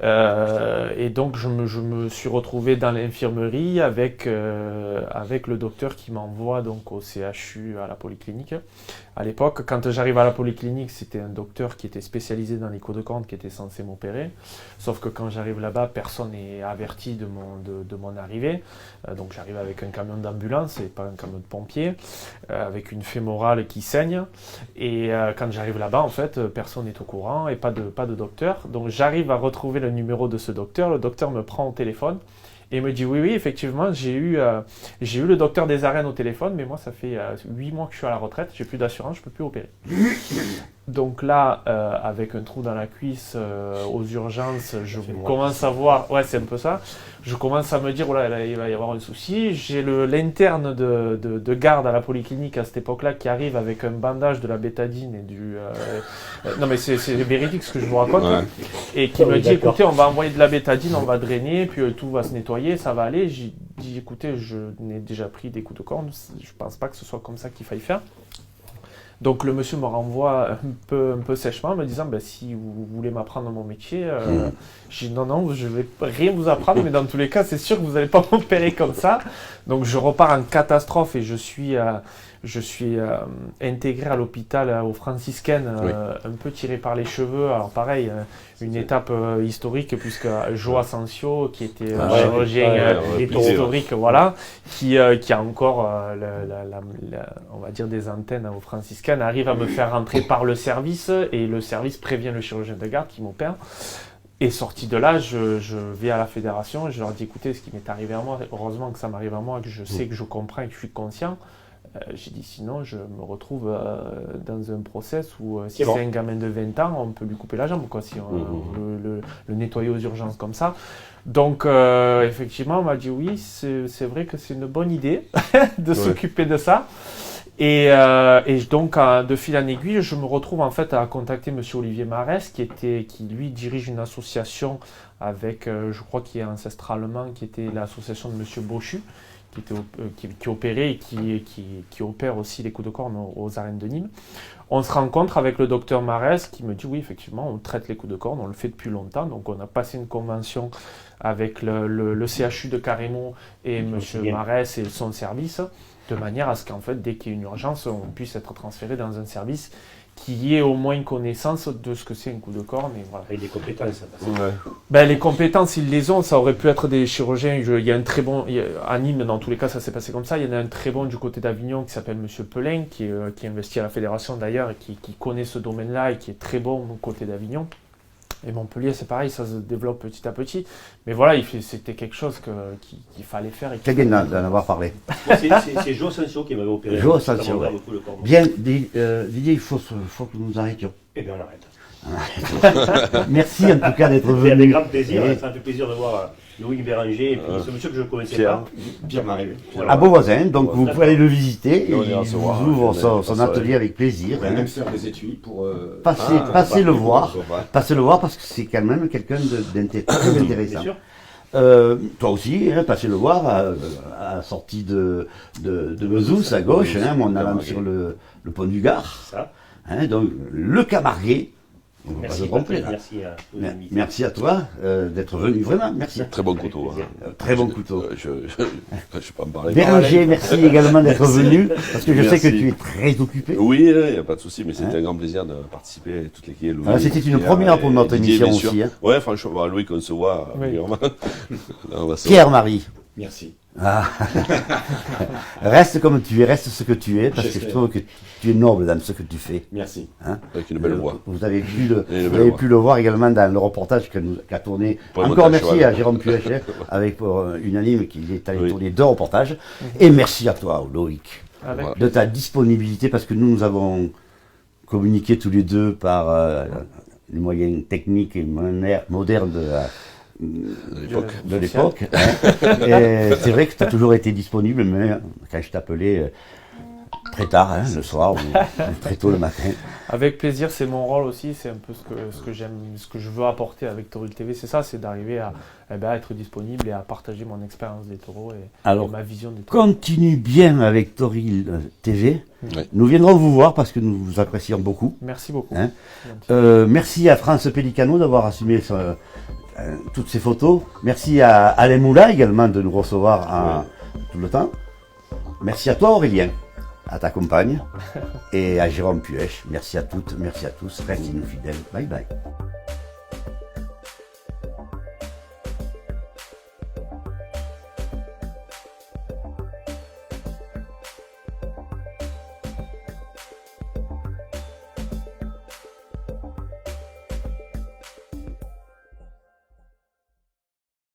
Et donc je me suis retrouvé dans l'infirmerie avec le docteur qui m'envoie donc au CHU à la polyclinique. À l'époque, quand j'arrive à la polyclinique, c'était un docteur qui était spécialisé dans les coups de corne qui était censé m'opérer. Sauf que quand j'arrive là-bas, personne n'est averti de mon arrivée. Donc j'arrive avec un camion d'ambulance et pas un camion de pompier, avec une fémorale qui saigne. Et quand j'arrive là-bas, en fait, personne n'est au courant et pas de docteur. Donc j'arrive à retrouver le numéro de ce docteur. Le docteur me prend au téléphone et me dit oui, effectivement, j'ai eu le docteur des arènes au téléphone, mais moi ça fait 8 mois que je suis à la retraite, j'ai plus d'assurance, je peux plus opérer. Donc là, avec un trou dans la cuisse, aux urgences, je commence à voir, ouais c'est un peu ça, je commence à me dire, voilà, là, il va y avoir un souci. J'ai l'interne de garde à la polyclinique à cette époque-là qui arrive avec un bandage, de la bétadine et du... non mais c'est véridique ce que je vous raconte, et qui me dit, écoutez, on va envoyer de la bétadine, on va drainer, puis tout va se nettoyer, ça va aller. J'ai dit, écoutez, je n'ai déjà pris des coups de corne, je pense pas que ce soit comme ça qu'il faille faire. Donc le monsieur me renvoie un peu sèchement en me disant si vous voulez m'apprendre mon métier, j'ai dit non, je vais rien vous apprendre, mais dans tous les cas c'est sûr que vous n'allez pas m'opérer comme ça. Donc je repars en catastrophe et je suis intégré à l'hôpital aux franciscaines, un peu tiré par les cheveux. Alors pareil, une étape historique puisque Joe Asensio, qui était chirurgien historique, voilà, qui a encore on va dire des antennes aux franciscaines, arrive à me faire rentrer par le service et le service prévient le chirurgien de garde qui m'opère. Et sorti de là, je vais à la fédération et je leur dis écoutez, ce qui m'est arrivé à moi, heureusement que ça m'arrive à moi, que je sais, que je comprends et que je suis conscient. J'ai dit sinon je me retrouve dans un process où si c'est un gamin de 20 ans, on peut lui couper la jambe, quoi, si on le nettoyer aux urgences comme ça. Donc effectivement on m'a dit oui, c'est vrai que c'est une bonne idée de s'occuper de ça. Et donc de fil en aiguille, je me retrouve en fait à contacter monsieur Olivier Marès qui lui dirige une association avec, je crois qu'il est ancestralement, qui était l'association de monsieur Bochu, qui opérait et qui opère aussi les coups de corne aux arènes de Nîmes. On se rencontre avec le docteur Marès qui me dit oui, effectivement, on traite les coups de corne, on le fait depuis longtemps, donc on a passé une convention avec le CHU de Carrémont et monsieur Marès et son service, de manière à ce qu'en fait, dès qu'il y a une urgence, on puisse être transféré dans un service qui ait au moins une connaissance de ce que c'est un coup de corne. Et voilà. Avec des compétences. Les compétences, ils les ont. Ça aurait pu être des chirurgiens. Il y a un très bon... à Nîmes, dans tous les cas, ça s'est passé comme ça. Il y en a un très bon du côté d'Avignon qui s'appelle monsieur Pelin, qui investit à la fédération d'ailleurs, et qui connaît ce domaine-là et qui est très bon du côté d'Avignon. Et Montpellier, c'est pareil, ça se développe petit à petit. Mais voilà, c'était quelque chose qu'il fallait faire. C'est bien d'en avoir parlé. C'est Joe Asensio qui m'avait opéré. Joe Asensio, ouais. Bien, Didier, il faut que nous arrêtions. Eh bien, on arrête. Merci en tout cas d'être venu. C'est avec grand plaisir. Ça me fait plaisir de voir Louis Béranger et puis ce monsieur que je ne connaissais pas. Pierre Marie. Voilà. À Beauvoisin, donc vous pouvez aller le visiter. Il vous ouvre son atelier avec plaisir. On va même faire des étuis pour... Passez le voir parce que c'est quand même quelqu'un très intéressant. Toi aussi, passez le voir à la sortie de Bezous à gauche, en allant sur le pont du Gard. Donc le Camarguais. Merci, complet, là. merci à tous les invités. Merci à toi d'être venu, vraiment, merci. Très bon couteau. Très bon couteau. Je peux en parler. Béranger, merci également d'être venu, parce que je sais que tu es très occupé. Oui, il n'y a pas de souci, mais c'était un grand plaisir de participer à toute l'équipe. C'était une première pour notre émission aussi. Ouais, franchement, Louis, qu'on se voit régulièrement. Pierre-Marie. Merci. Reste comme tu es, reste ce que tu es, parce que je trouve que tu es noble dans ce que tu fais. Merci. Avec une belle voix. Vous avez pu le voir également dans le reportage qu'a tourné. Encore merci à Jérôme Puechet, avec pour Unanime qui est allé tourner 2 reportages. Et merci à toi, Loïc, de ta disponibilité, parce que nous avons communiqué tous les deux par les moyens techniques et modernes de l'époque. Et c'est vrai que tu as toujours été disponible, mais quand je t'appelais très tard, le soir, ou très tôt le matin. Avec plaisir, c'est mon rôle aussi, c'est un peu ce que j'aime, ce que je veux apporter avec Toril TV, c'est ça, c'est d'arriver à être disponible et à partager mon expérience des taureaux et ma vision des taureaux. Continue bien avec Toril TV. Nous viendrons vous voir parce que nous vous apprécions beaucoup. Merci beaucoup. Merci à France Pellicano d'avoir assumé toutes ces photos. Merci à Alain Moula également de nous recevoir tout le temps. Merci à toi Aurélien, à ta compagne, et à Jérôme Puech. Merci à toutes, merci à tous. Restez-nous fidèles. Bye bye.